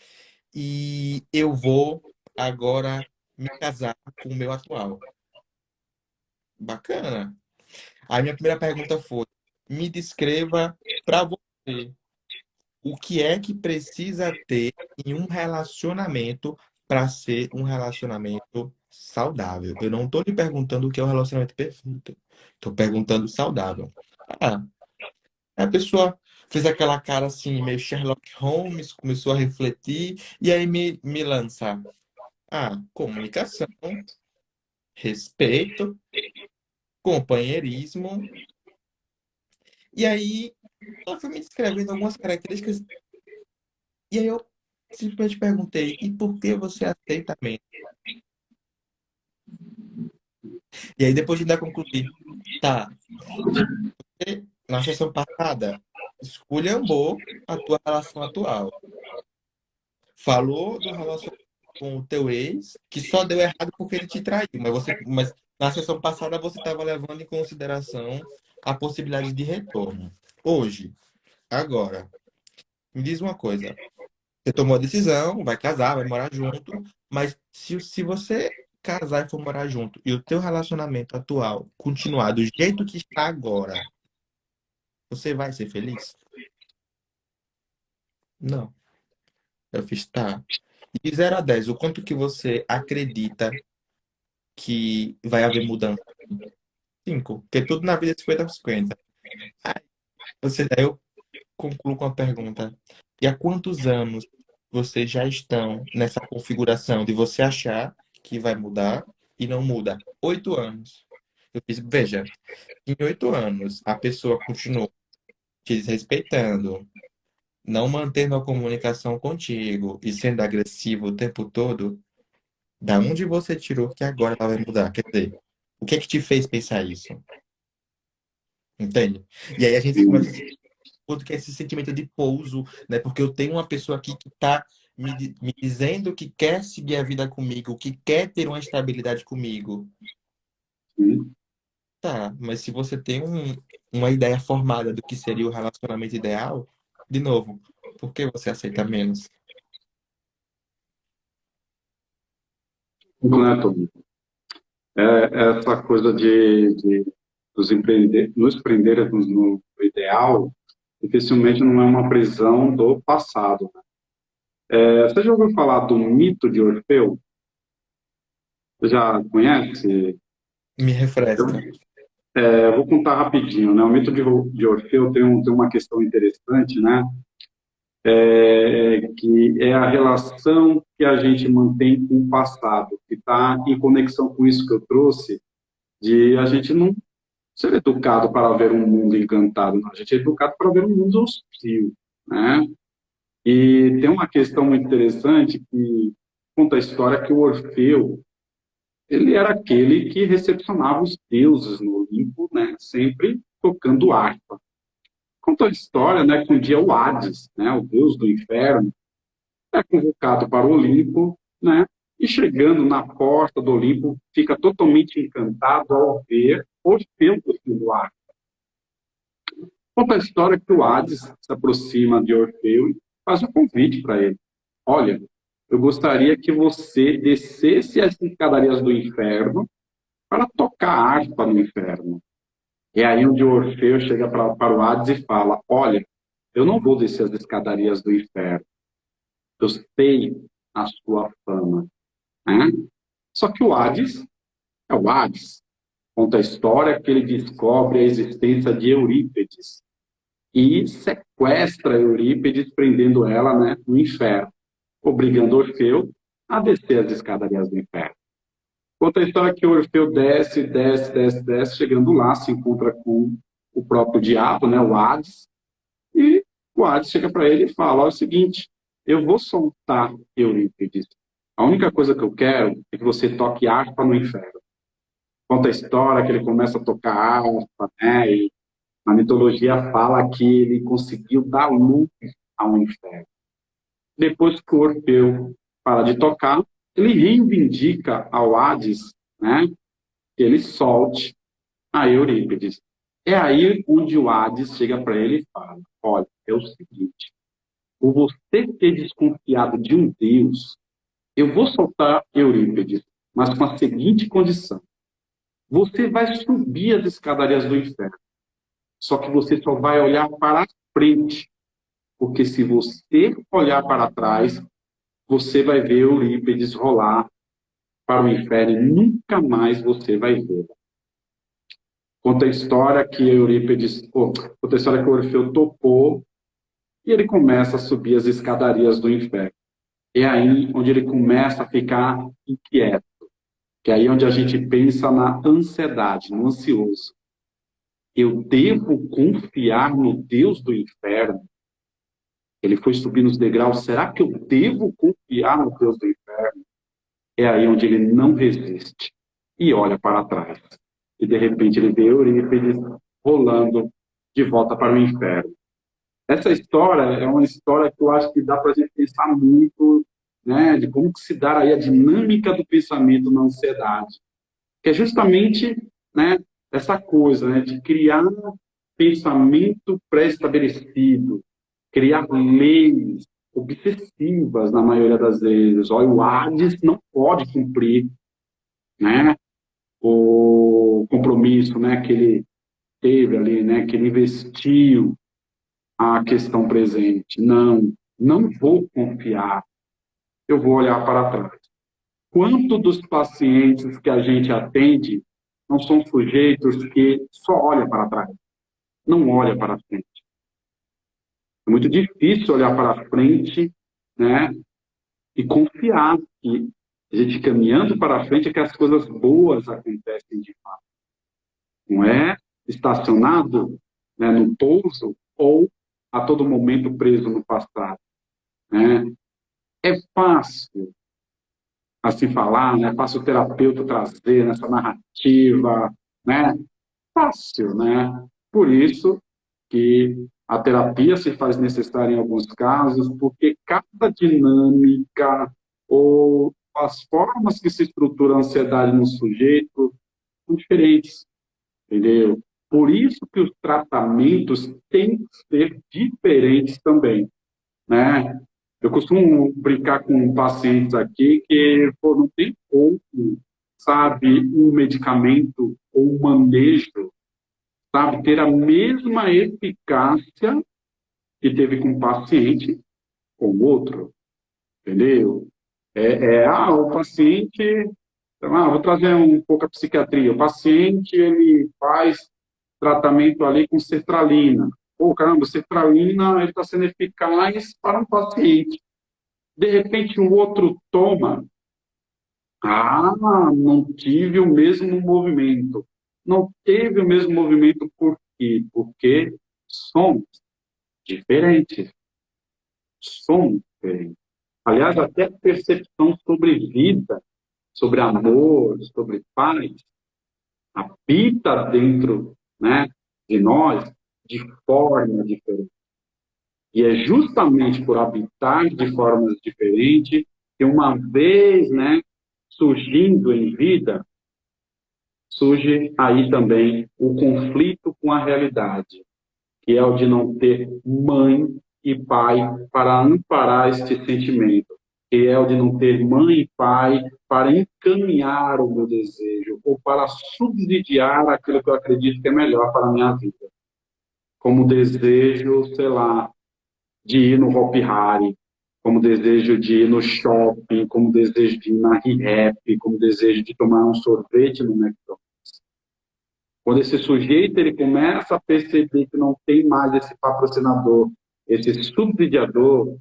e eu vou agora me casar com o meu atual. Bacana. Aí minha primeira pergunta foi: me descreva para você o que é que precisa ter em um relacionamento para ser um relacionamento saudável. Eu não estou lhe perguntando o que é um relacionamento perfeito. Estou perguntando saudável. Ah, a pessoa fez aquela cara assim, meio Sherlock Holmes, começou a refletir e aí me lança. Ah, comunicação, respeito, companheirismo. E aí ela foi me descrevendo algumas características. E aí eu simplesmente perguntei, e por que você aceita menos? E aí depois de ainda concluir, tá, você, na sessão passada, esculhambou a tua relação atual. Falou do relacionamento com o teu ex, que só deu errado porque ele te traiu. Mas na sessão passada você estava levando em consideração a possibilidade de retorno. Hoje, agora, me diz uma coisa. Você tomou a decisão, vai casar, vai morar junto, mas se você casar e for morar junto e o teu relacionamento atual continuar do jeito que está agora, você vai ser feliz? Não. Eu fiz, tá. De 0 a 10, o quanto que você acredita que vai haver mudança? 5, porque tudo na vida é 50-50. Aí eu concluo com a pergunta: e há quantos anos vocês já estão nessa configuração de você achar que vai mudar e não muda? 8 anos. Eu fiz, veja, em 8 anos a pessoa continuou te desrespeitando, não mantendo a comunicação contigo e sendo agressivo o tempo todo. Da onde você tirou que agora ela vai mudar? Quer dizer, o que é que te fez pensar isso? Entende? E aí a gente começa a outro que é esse sentimento de pouso, né? Porque eu tenho uma pessoa aqui que está me dizendo que quer seguir a vida comigo, que quer ter uma estabilidade comigo. Sim. Tá, mas se você tem uma ideia formada do que seria o relacionamento ideal, de novo, por que você aceita menos? Né, Tom? Essa coisa de nos prendermos no ideal, dificilmente não é uma prisão do passado. Você já ouviu falar do mito de Orfeu? Você já conhece? Me refresca. Eu vou contar rapidinho, né? O mito de Orfeu tem uma questão interessante, né? Que é a relação que a gente mantém com o passado, que está em conexão com isso que eu trouxe, de a gente não ser educado para ver um mundo encantado, não. A gente é educado para ver um mundo hostil, né? E tem uma questão muito interessante que conta a história que o Orfeu, ele era aquele que recepcionava os deuses no Olimpo, né? Sempre tocando harpa. Conta a história, né, que um dia o Hades, né, o deus do inferno, é convocado para o Olimpo, né? E chegando na porta do Olimpo, fica totalmente encantado ao ver Orfeu tocando harpa. Conta a história que o Hades se aproxima de Orfeu e faz um convite para ele. Olha, eu gostaria que você descesse as escadarias do inferno para tocar harpa no inferno. E aí onde Orfeu chega para o Hades e fala, olha, eu não vou descer as escadarias do inferno. eu sei a sua fama, né? Só que o Hades é o Hades. Conta a história que ele descobre a existência de Eurípedes e sequestra Eurípedes, prendendo ela, né, no inferno, obrigando Orfeu a descer as escadarias do inferno. Conta a história que o Orfeu desce, desce, desce, desce, chegando lá, se encontra com o próprio diabo, né, o Hades, e o Hades chega para ele e fala: "Olha, é o seguinte, eu vou soltar Eurípides. A única coisa que eu quero é que você toque harpa no inferno." Conta a história que ele começa a tocar harpa, né? E a mitologia fala que ele conseguiu dar luz ao inferno. Depois que o Orfeu para de tocar, ele reivindica ao Hades, né, que ele solte a Eurípides. É aí onde o Hades chega para ele e fala: "Olha, é o seguinte, por você ter desconfiado de um Deus, eu vou soltar Eurípides, mas com a seguinte condição: você vai subir as escadarias do inferno, só que você só vai olhar para frente, porque se você olhar para trás, você vai ver Eurípides rolar para o inferno e nunca mais você vai ver." Conta a história que Eurípides, conta a história que o Orfeu topou e ele começa a subir as escadarias do inferno. É aí onde ele começa a ficar inquieto, que é aí onde a gente pensa na ansiedade, no ansioso. Eu devo confiar no Deus do inferno? Ele foi subir nos degraus, será que eu devo confiar no Deus do inferno? É aí onde ele não resiste e olha para trás. E de repente ele vê Eurípides rolando de volta para o inferno. Essa história é uma história que eu acho que dá para a gente pensar muito, né, de como que se dá aí a dinâmica do pensamento na ansiedade, que é justamente, né, essa coisa, né, de criar pensamento pré-estabelecido, criar leis obsessivas na maioria das vezes. Olha, o Hades não pode cumprir, né, o compromisso, né, que ele teve ali, né, que ele investiu a questão presente. Não, não vou confiar, eu vou olhar para trás. Quanto dos pacientes que a gente atende não são sujeitos que só olham para trás, não olham para frente? É muito difícil olhar para frente, né, e confiar que a gente caminhando para frente é que as coisas boas acontecem de fato. Não é estacionado, né, no pouso ou a todo momento preso no passado, né? É fácil assim falar, né? É fácil o terapeuta trazer nessa narrativa, né? Fácil, né? Por isso que a terapia se faz necessária em alguns casos, porque cada dinâmica ou as formas que se estrutura a ansiedade no sujeito são diferentes, entendeu? Por isso que os tratamentos têm que ser diferentes também, né? Eu costumo brincar com pacientes aqui que, pô, não tem como, sabe, um medicamento ou um manejo, sabe, ter a mesma eficácia que teve com um paciente com o outro, entendeu? O paciente, vou trazer um pouco a psiquiatria. O paciente, ele faz tratamento ali com sertralina. Pô, caramba, sertralina, ele está sendo eficaz para um paciente. De repente, o outro toma. Ah, não tive o mesmo movimento. Não teve o mesmo movimento por quê? Porque somos diferentes. Somos diferentes. Aliás, até a percepção sobre vida, sobre amor, sobre paz, habita dentro, né, de nós de forma diferente. E é justamente por habitar de formas diferentes que uma vez, né, surgindo em vida, surge aí também o conflito com a realidade, que é o de não ter mãe e pai para amparar este sentimento, que é o de não ter mãe e pai para encaminhar o meu desejo ou para subsidiar aquilo que eu acredito que é melhor para a minha vida. Como o desejo, sei lá, de ir no Hopi Hari, como desejo de ir no shopping, como desejo de ir na ReHap, como desejo de tomar um sorvete no McDonald's. Quando esse sujeito ele começa a perceber que não tem mais esse patrocinador, esse subsidiador,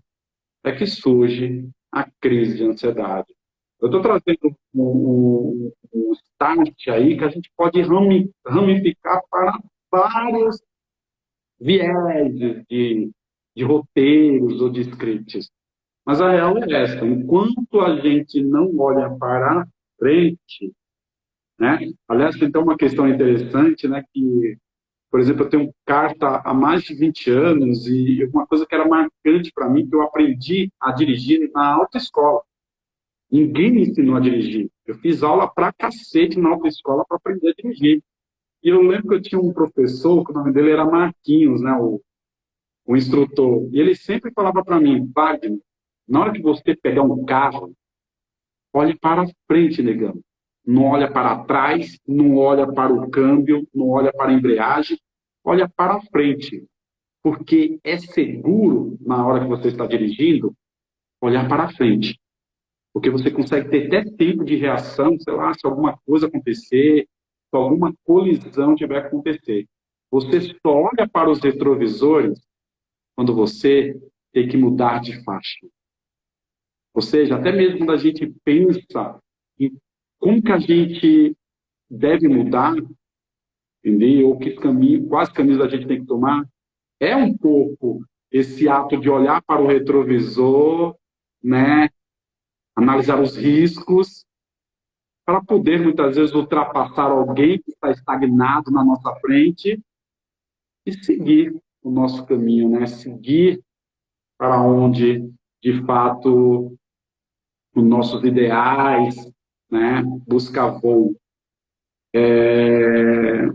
é que surge a crise de ansiedade. Eu estou trazendo um start aí que a gente pode ramificar para vários viés de roteiros ou de scripts. Mas a real é essa: enquanto a gente não olha para frente, né? Aliás, tem até uma questão interessante, né? Que, por exemplo, eu tenho carta há mais de 20 anos e uma coisa que era marcante para mim, que eu aprendi a dirigir na autoescola. Ninguém me ensinou a dirigir. Eu fiz aula pra cacete na autoescola para aprender a dirigir. E eu lembro que eu tinha um professor, que o nome dele era Marquinhos, né? O instrutor. E ele sempre falava para mim: Wagner, na hora que você pegar um carro, olhe para frente, negão. Não olha para trás, não olha para o câmbio, não olha para a embreagem, olha para frente. Porque é seguro, na hora que você está dirigindo, olhar para frente. Porque você consegue ter até tempo de reação, sei lá, se alguma coisa acontecer, se alguma colisão tiver que acontecer. Você só olha para os retrovisores quando você tem que mudar de faixa. Ou seja, até mesmo quando a gente pensa em como que a gente deve mudar, entendeu? Ou que caminho, quais caminhos a gente tem que tomar, é um pouco esse ato de olhar para o retrovisor, né? Analisar os riscos, para poder, muitas vezes, ultrapassar alguém que está estagnado na nossa frente e seguir o nosso caminho, né? Seguir para onde, de fato, os nossos ideais, né? Buscar voo.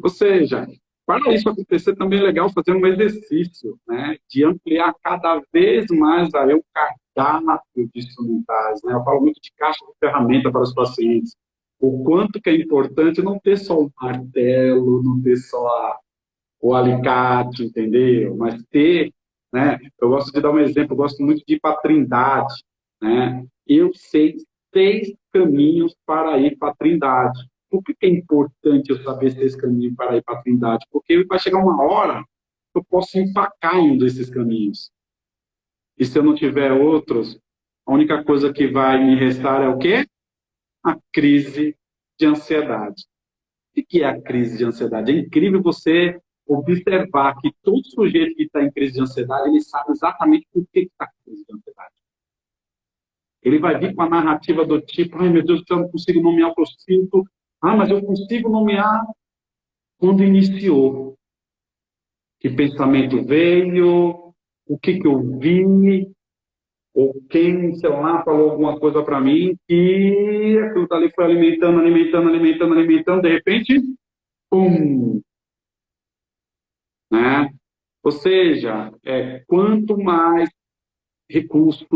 Ou seja, para isso acontecer, também é legal fazer um exercício, né? De ampliar cada vez mais aí o cardápio de instrumentais, né? Eu falo muito de caixa de ferramenta para os pacientes. O quanto que é importante não ter só o martelo, não ter só o alicate, entendeu? Mas ter, né? Eu gosto de dar um exemplo, eu gosto muito de ir para a Trindade, né? Eu sei 6 caminhos para ir para a Trindade. Por que é importante eu saber 6 caminhos para ir para a Trindade? Porque vai chegar uma hora que eu posso empacar em um desses caminhos. E se eu não tiver outros, a única coisa que vai me restar é o quê? A crise de ansiedade. O que é a crise de ansiedade? É incrível você observar que todo sujeito que está em crise de ansiedade, ele sabe exatamente por que está em crise de ansiedade. Ele vai vir com a narrativa do tipo: ai meu Deus, eu não consigo nomear o que eu sinto. Ah, mas eu consigo nomear quando iniciou. Que pensamento veio, o que eu vi, ou quem, sei lá, falou alguma coisa para mim, e aquilo dali foi alimentando, alimentando, alimentando, alimentando, de repente, pum, né? Ou seja, quanto mais recursos,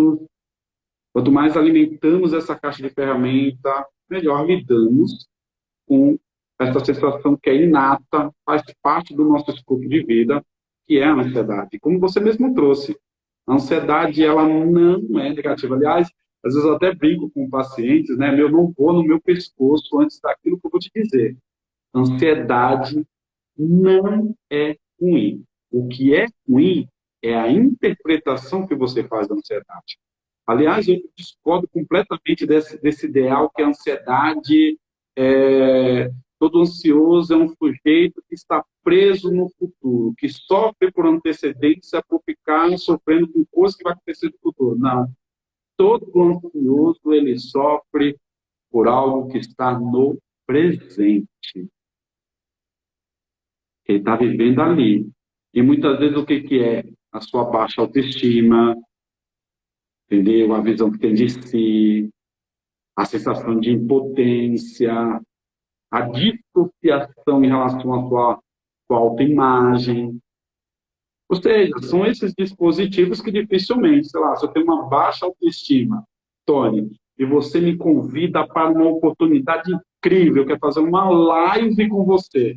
quanto mais alimentamos essa caixa de ferramenta, melhor lidamos com essa sensação que é inata, faz parte do nosso escopo de vida, que é a ansiedade. Como você mesmo trouxe, a ansiedade ela não é negativa. Aliás, às vezes eu até brinco com pacientes, né? Eu não vou no meu pescoço antes daquilo que eu vou te dizer. Ansiedade não é ruim. O que é ruim é a interpretação que você faz da ansiedade. Aliás, eu discordo completamente desse ideal que a ansiedade, todo ansioso é um sujeito que está preso no futuro, que sofre por antecedência por ficar sofrendo com coisas que vai acontecer no futuro. Não. Todo ansioso, ele sofre por algo que está no presente. Ele está vivendo ali. E muitas vezes o que é? A sua baixa autoestima, entendeu? A visão que tem de si, a sensação de impotência, a dissociação em relação à sua autoimagem. Ou seja, são esses dispositivos que dificilmente, sei lá, se eu tenho uma baixa autoestima, Tony, e você me convida para uma oportunidade incrível, que é fazer uma live com você,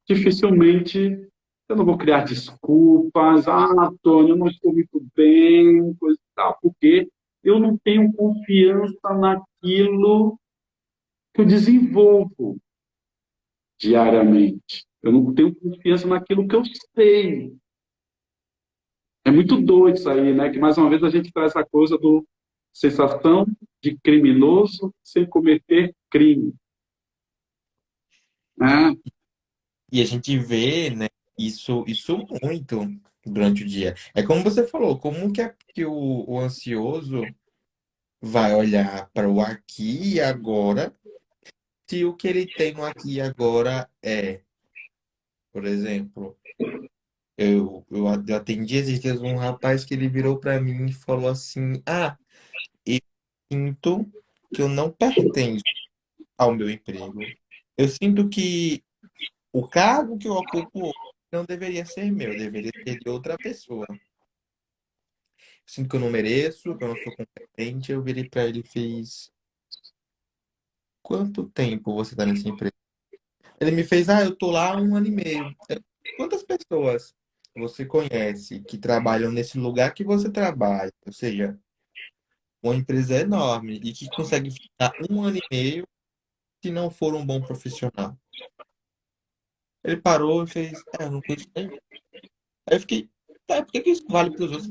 dificilmente eu não vou criar desculpas. Ah, Tony, eu não estou muito bem, coisa e tal, porque eu não tenho confiança naquilo que eu desenvolvo diariamente. Eu não tenho confiança naquilo que eu sei. É muito doido isso aí, né? Que mais uma vez a gente traz essa coisa do sensação de criminoso sem cometer crime, né? E a gente vê, né, isso muito durante o dia. É como você falou, como que, que o ansioso vai olhar para o aqui e agora, se o que ele tem no aqui e agora é, por exemplo, eu atendi esses dias um rapaz que ele virou para mim e falou assim: Ah, eu sinto que eu não pertenço ao meu emprego. Eu sinto que o cargo que eu ocupo não deveria ser meu, deveria ser de outra pessoa. Sinto que eu não mereço, que eu não sou competente. Eu virei pra ele e fiz: Quanto tempo você tá nessa empresa? Ele me fez: Ah, eu tô lá há 1 ano e meio. Quantas pessoas você conhece que trabalham nesse lugar que você trabalha? Ou seja, uma empresa enorme e que consegue ficar 1 ano e meio se não for um bom profissional. Ele parou e fez: Eu não conheço nenhum. Aí eu fiquei: Tá, por que que isso vale para os outros?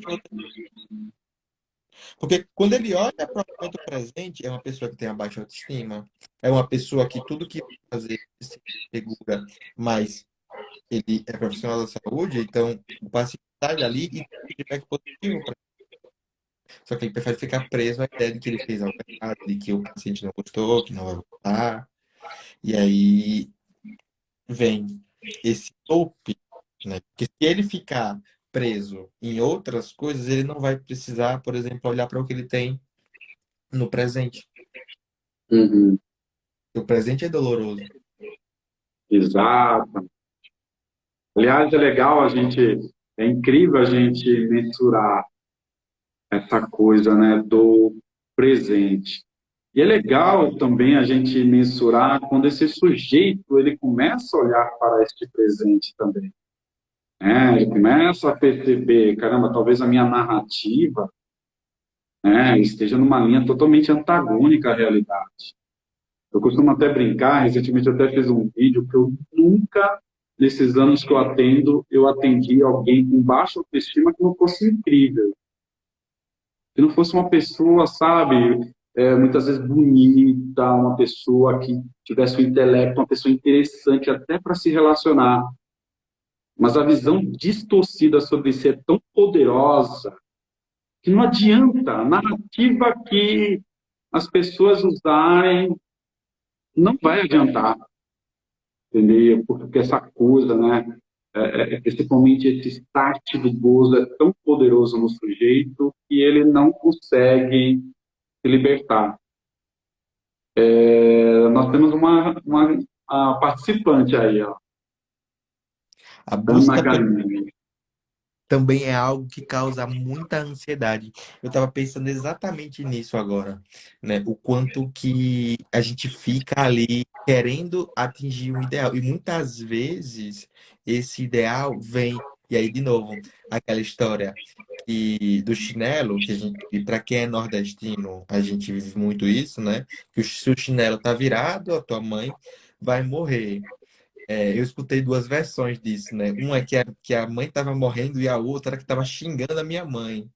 Porque quando ele olha para o momento presente, é uma pessoa que tem a baixa autoestima, é uma pessoa que tudo que fazer se segura, mas ele é profissional da saúde, então o paciente sai dali e tem um feedback positivo. Só que ele prefere ficar preso à ideia de que ele fez algo errado, de que o paciente não gostou, que não vai voltar. E aí vem esse tope, né? Porque se ele ficar preso em outras coisas, ele não vai precisar, por exemplo, olhar para o que ele tem no presente. Uhum. O presente é doloroso. Exato. Aliás, é legal é incrível a gente mensurar essa coisa, né, do presente. E é legal também a gente mensurar quando esse sujeito ele começa a olhar para este presente também. Ele começa a perceber, caramba, talvez a minha narrativa, né, esteja numa linha totalmente antagônica à realidade. Eu costumo até brincar, recentemente eu até fiz um vídeo que eu nunca, nesses anos que eu atendo, eu atendi alguém com baixa autoestima que não fosse incrível, que não fosse uma pessoa, sabe, muitas vezes bonita, uma pessoa que tivesse um intelecto, uma pessoa interessante até para se relacionar. Mas a visão distorcida sobre si é tão poderosa que não adianta. A narrativa que as pessoas usarem não vai adiantar, entendeu? Porque essa coisa, né? Principalmente esse start do gozo é tão poderoso no sujeito que ele não consegue se libertar. Nós temos uma participante aí, ó, A Ana busca Galine. também é algo que causa muita ansiedade. Eu estava pensando exatamente nisso agora, né? O quanto que a gente fica ali querendo atingir um ideal. E muitas vezes esse ideal vem, e aí de novo, aquela história do chinelo, que a gente, para quem é nordestino, a gente vive muito isso, né? Que se o chinelo tá virado, a tua mãe vai morrer. Eu escutei duas versões disso, né? Uma é que a mãe tava morrendo e a outra era que tava xingando a minha mãe.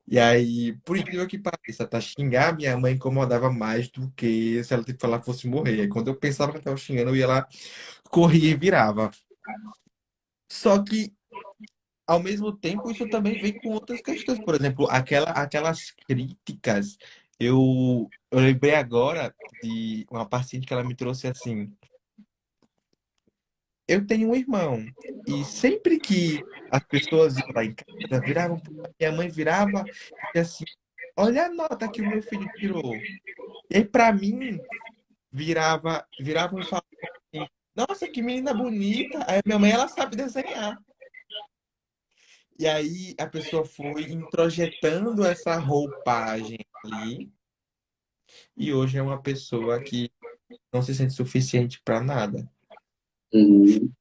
E aí, por incrível que pareça, tá xingar a minha mãe incomodava mais do que se ela tipo, falar fosse morrer. Aí, quando eu pensava que ela tava xingando, eu ia lá, corria e virava. Só que, ao mesmo tempo, isso também vem com outras questões. Por exemplo, aquelas críticas. Eu lembrei agora de uma paciente que ela me trouxe assim. Eu tenho um irmão. E sempre que as pessoas iam lá em casa, viravam, minha mãe virava e assim, olha a nota que o meu filho tirou. E aí, pra mim, viravam e falavam assim, nossa, que menina bonita. Aí minha mãe, ela sabe desenhar. E aí a pessoa foi introjetando essa roupagem ali, e hoje é uma pessoa que não se sente suficiente para nada. Uhum.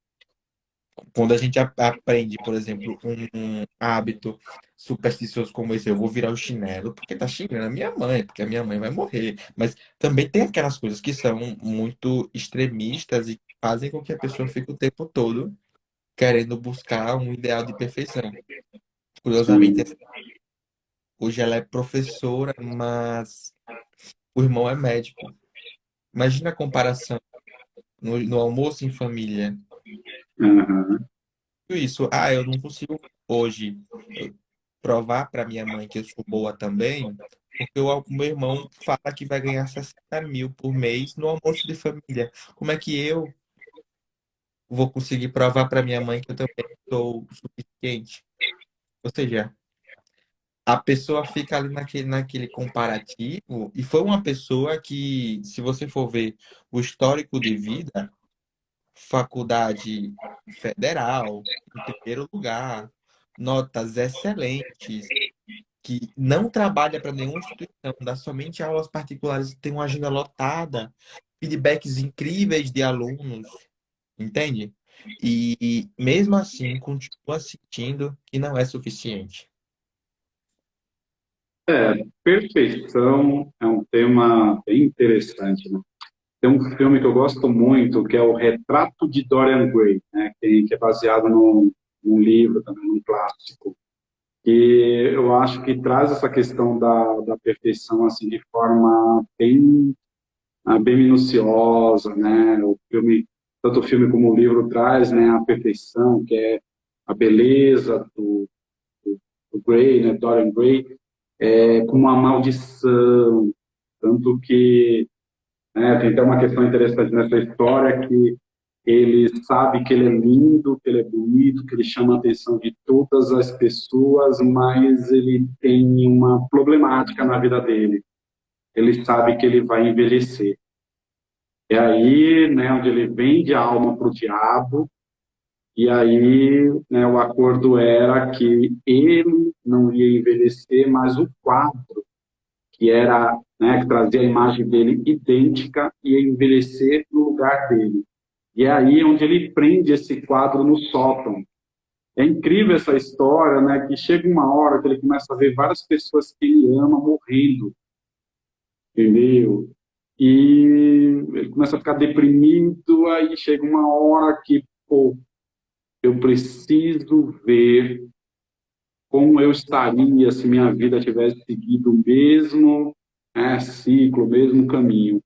Quando a gente aprende, por exemplo, um hábito supersticioso como esse, eu vou virar o chinelo porque tá xingando a minha mãe, porque a minha mãe vai morrer. Mas também tem aquelas coisas que são muito extremistas e fazem com que a pessoa fique o tempo todo querendo buscar um ideal de perfeição. Curiosamente, Sim. hoje ela é professora, mas o irmão é médico. Imagina a comparação no almoço em família. Aham. Isso, eu não consigo hoje provar para minha mãe que eu sou boa também, porque o meu irmão fala que vai ganhar 60 mil por mês no almoço de família. Como é que eu vou conseguir provar para minha mãe que eu também sou o suficiente? Ou seja, a pessoa fica ali naquele comparativo, e foi uma pessoa que, se você for ver o histórico de vida, faculdade federal, em primeiro lugar, notas excelentes, que não trabalha para nenhuma instituição, dá somente aulas particulares, tem uma agenda lotada, feedbacks incríveis de alunos, entende? E mesmo assim continua sentindo que não é suficiente. Perfeição é um tema bem interessante, né? Tem um filme que eu gosto muito, que é o Retrato de Dorian Gray, né? Que é baseado num livro, também num clássico. E eu acho que traz essa questão da perfeição assim de forma bem minuciosa, né? O filme, tanto o filme como o livro traz, né, a perfeição, que é a beleza do Gray, né, Dorian Gray, como uma maldição, tanto que, né, tem até uma questão interessante nessa história que ele sabe que ele é lindo, que ele é bonito, que ele chama a atenção de todas as pessoas, mas ele tem uma problemática na vida dele. Ele sabe que ele vai envelhecer. É aí, né, onde ele vende a alma para o diabo, e aí, né, o acordo era que ele não ia envelhecer, mas o quadro, que era, né, que trazia a imagem dele idêntica, ia envelhecer no lugar dele. E é aí onde ele prende esse quadro no sótão. É incrível essa história, né, que chega uma hora que ele começa a ver várias pessoas que ele ama morrendo, entendeu? E ele começa a ficar deprimido, aí chega uma hora que, pô, eu preciso ver como eu estaria se minha vida tivesse seguido o mesmo, ciclo, o mesmo caminho.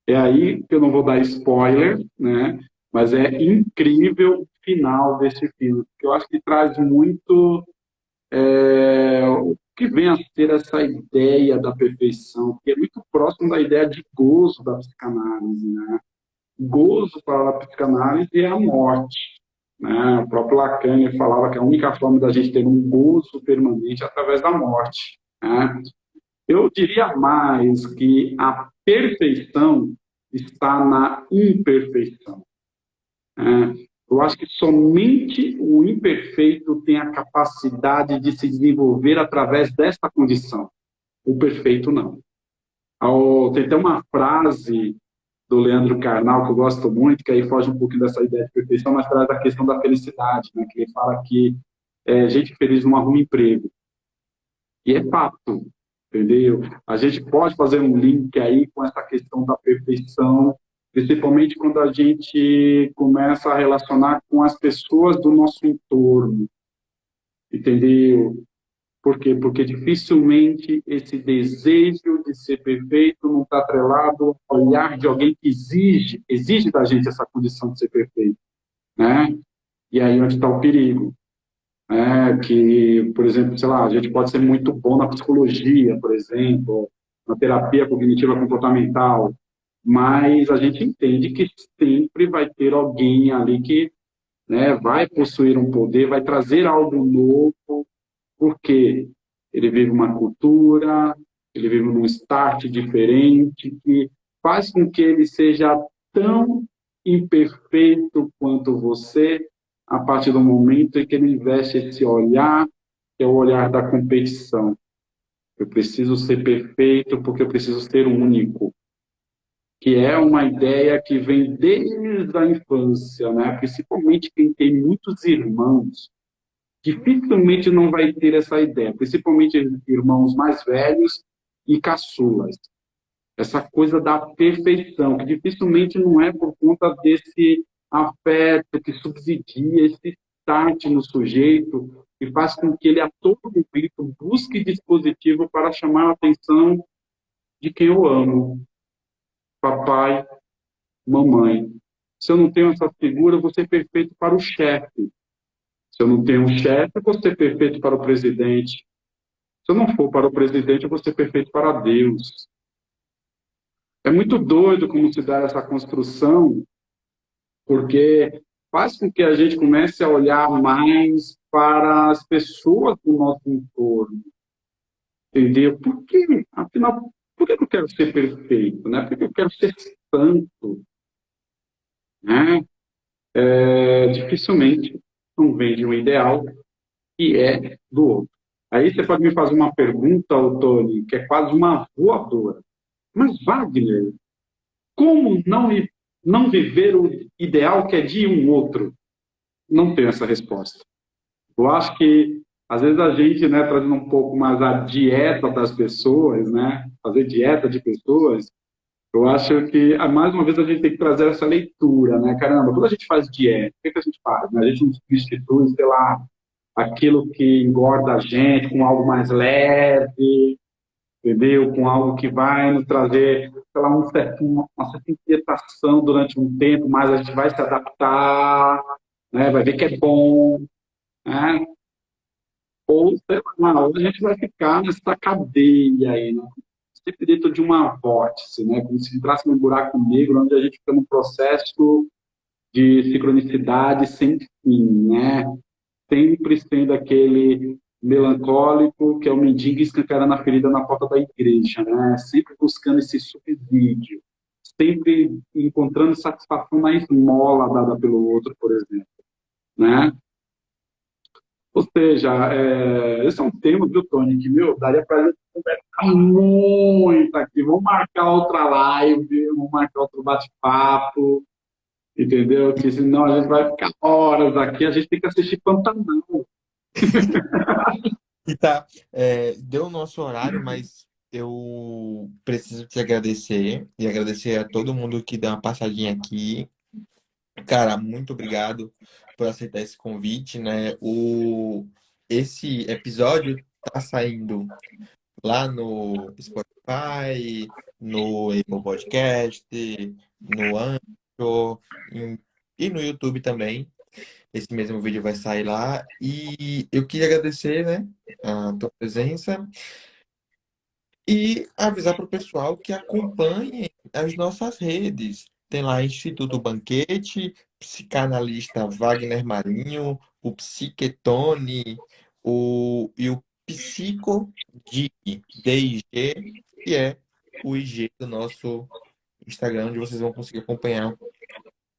É aí que eu não vou dar spoiler, né? Mas é incrível o final desse filme, porque eu acho que traz muito o que vem a ser essa ideia da perfeição, que é muito próximo da ideia de gozo da psicanálise, né? Gozo para a psicanálise é a morte, né? O próprio Lacan falava que a única forma da gente ter um gozo permanente é através da morte, né? Eu diria mais que a perfeição está na imperfeição, né? Eu acho que somente o imperfeito tem a capacidade de se desenvolver através desta condição. O perfeito não. Tem até uma frase do Leandro Carnal que eu gosto muito, que aí foge um pouquinho dessa ideia de perfeição, mas traz a questão da felicidade, né? Que ele fala que gente feliz não arruma emprego. E é fato, entendeu? A gente pode fazer um link aí com essa questão da perfeição, principalmente quando a gente começa a relacionar com as pessoas do nosso entorno, entendeu? Por quê? Porque dificilmente esse desejo de ser perfeito não está atrelado ao olhar de alguém que exige da gente essa condição de ser perfeito, né? E aí onde está o perigo, né? Que, por exemplo, sei lá, a gente pode ser muito bom na psicologia, por exemplo, na terapia cognitiva comportamental, mas a gente entende que sempre vai ter alguém ali que, né, vai possuir um poder, vai trazer algo novo, porque ele vive uma cultura, ele vive num start diferente, que faz com que ele seja tão imperfeito quanto você, a partir do momento em que ele investe esse olhar, que é o olhar da competição. Eu preciso ser perfeito porque eu preciso ser único. que é uma ideia que vem desde a infância, né? Principalmente quem tem muitos irmãos, dificilmente não vai ter essa ideia, principalmente irmãos mais velhos e caçulas. Essa coisa da perfeição, que dificilmente não é por conta desse afeto que subsidia esse start no sujeito e faz com que ele a todo momento busque dispositivo para chamar a atenção de quem eu amo, papai, mamãe. Se eu não tenho essa figura, eu vou ser perfeito para o chefe. Se eu não tenho um chefe, eu vou ser perfeito para o presidente. Se eu não for para o presidente, eu vou ser perfeito para Deus. É muito doido como se dá essa construção, porque faz com que a gente comece a olhar mais para as pessoas do nosso entorno, entendeu? Por que, afinal, por que eu quero ser perfeito, né? Por que eu quero ser santo, né? Dificilmente não vem de um ideal que é do outro. Aí você pode me fazer uma pergunta, Tony, que é quase uma voadora. Mas, Wagner, como não viver o ideal que é de um outro? Não tenho essa resposta. Eu acho que, às vezes, a gente, né, trazendo um pouco mais a dieta das pessoas, né, fazer dieta de pessoas, eu acho que, mais uma vez, a gente tem que trazer essa leitura, né? Caramba, quando a gente faz dieta, o que, que a gente faz? Né? A gente não substitui, sei lá, aquilo que engorda a gente com algo mais leve, entendeu? Com algo que vai nos trazer, sei lá, uma certa inquietação durante um tempo, mas a gente vai se adaptar, né? Vai ver que é bom, né? Ou, sei lá, ou a gente vai ficar nessa cadeia aí, né? Sempre dentro de uma vórtice, né? Como se entrasse num buraco negro, onde a gente fica num processo de sincronicidade sem fim, né? Sempre sendo aquele melancólico que é o mendigo escancarando a ferida na porta da igreja, né? Sempre buscando esse subsídio, sempre encontrando satisfação na esmola dada pelo outro, por exemplo, né? Ou seja, esse é um tema, viu, Tony, que, meu, daria para a gente conversar muito aqui. Vamos marcar outra live, vamos marcar outro bate-papo, entendeu? Que senão a gente vai ficar horas aqui, a gente tem que assistir Pantanal. E tá, deu o nosso horário, mas eu preciso te agradecer e agradecer a todo mundo que deu uma passadinha aqui. Cara, muito obrigado por aceitar esse convite, né? Esse episódio tá saindo lá no Spotify, no Apple Podcast, no Anchor e no YouTube também. Esse mesmo vídeo vai sair lá. E eu queria agradecer, né, a tua presença e avisar para o pessoal que acompanhe as nossas redes. Tem lá Instituto Banquete, psicanalista Wagner Marinho, o Psiquetone, e o PsicoDig, DIG, que é o IG do nosso Instagram, onde vocês vão conseguir acompanhar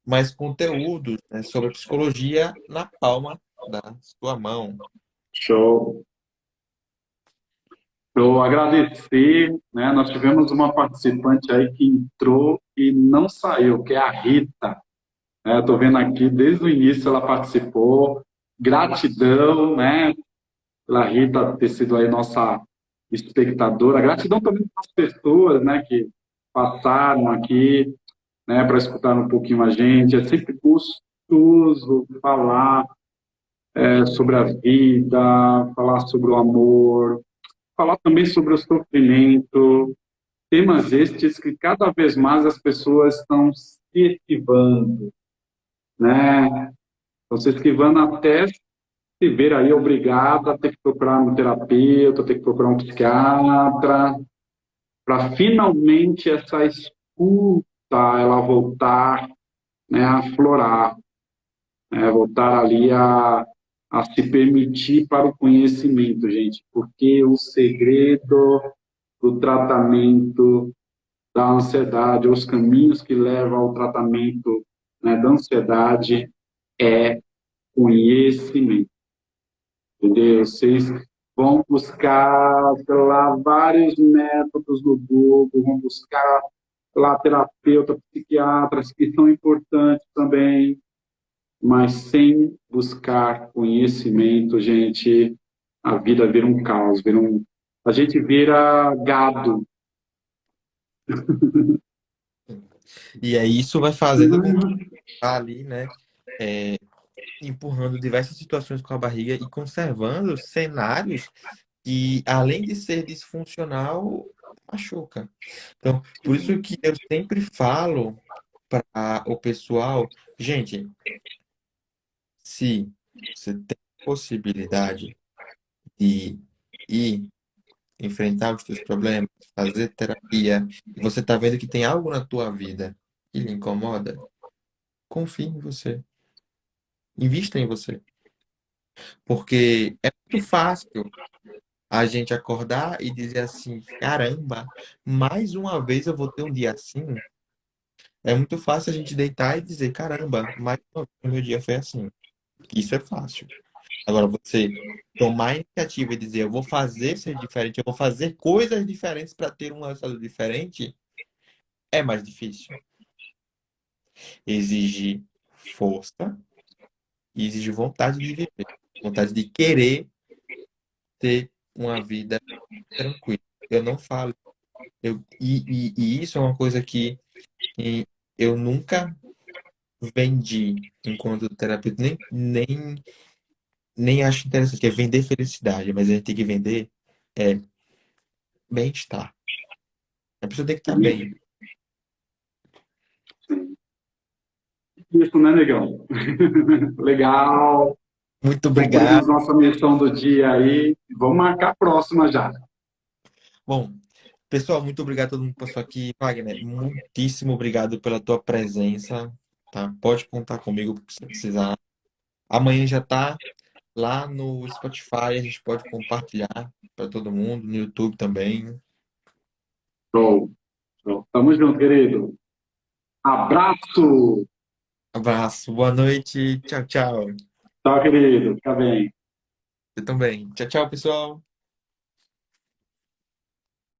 mais conteúdos, né, sobre psicologia na palma da sua mão. Show. Eu agradecer, né? Nós tivemos uma participante aí que entrou e não saiu, que é a Rita. Né? Estou vendo aqui, desde o início ela participou. Gratidão, né? Pela Rita ter sido aí nossa espectadora. Gratidão também para as pessoas, né? Que passaram aqui, né? Para escutar um pouquinho a gente. É sempre gostoso falar sobre a vida, falar sobre o amor, falar também sobre o sofrimento, temas estes que cada vez mais as pessoas estão se esquivando, né? Estão se esquivando até se ver aí obrigado a ter que procurar um terapeuta, ter que procurar um psiquiatra, para finalmente essa escuta ela voltar, né, a aflorar, né, voltar ali a se permitir para o conhecimento, gente, porque o segredo do tratamento da ansiedade, os caminhos que levam ao tratamento, né, da ansiedade é conhecimento, entendeu? Vocês vão buscar, sei lá, vários métodos no Google, vão buscar lá terapeuta, psiquiatras, que são importantes também, mas sem buscar conhecimento, gente, a vida vira um caos, a gente vira gado. E aí isso vai fazendo com que tá ali, né, é, empurrando diversas situações com a barriga e conservando cenários que, além de ser disfuncional, machuca. Então, por isso que eu sempre falo para o pessoal, gente, se você tem possibilidade de ir enfrentar os seus problemas, fazer terapia, e você está vendo que tem algo na tua vida que lhe incomoda, confie em você, invista em você, porque é muito fácil a gente acordar e dizer assim, caramba, mais uma vez eu vou ter um dia assim. É muito fácil a gente deitar e dizer, caramba, mais uma vez o meu dia foi assim. Isso é fácil. Agora, você tomar a iniciativa e dizer, eu vou fazer ser diferente, eu vou fazer coisas diferentes para ter um resultado diferente, é mais difícil. Exige força e exige vontade de viver, vontade de querer ter uma vida tranquila. Eu não falo. E isso é uma coisa que eu nunca vendi enquanto terapeuta, nem acho interessante, que é vender felicidade, mas a gente tem que vender é bem-estar. A pessoa tem que estar bem. Isso, né, negão? Legal. Muito Cumprimos obrigado. nossa missão do dia aí. Vamos marcar a próxima já. Bom, pessoal, muito obrigado a todo mundo que passou aqui. Wagner, muitíssimo obrigado pela tua presença, tá? Pode contar comigo se você precisar. Amanhã já tá lá no Spotify, a gente pode compartilhar para todo mundo, no YouTube também. Show. Show. Tamo junto, querido. Abraço. Abraço, boa noite, tchau, tchau. Tchau, querido. Fica bem. Você também. Tchau, tchau, pessoal.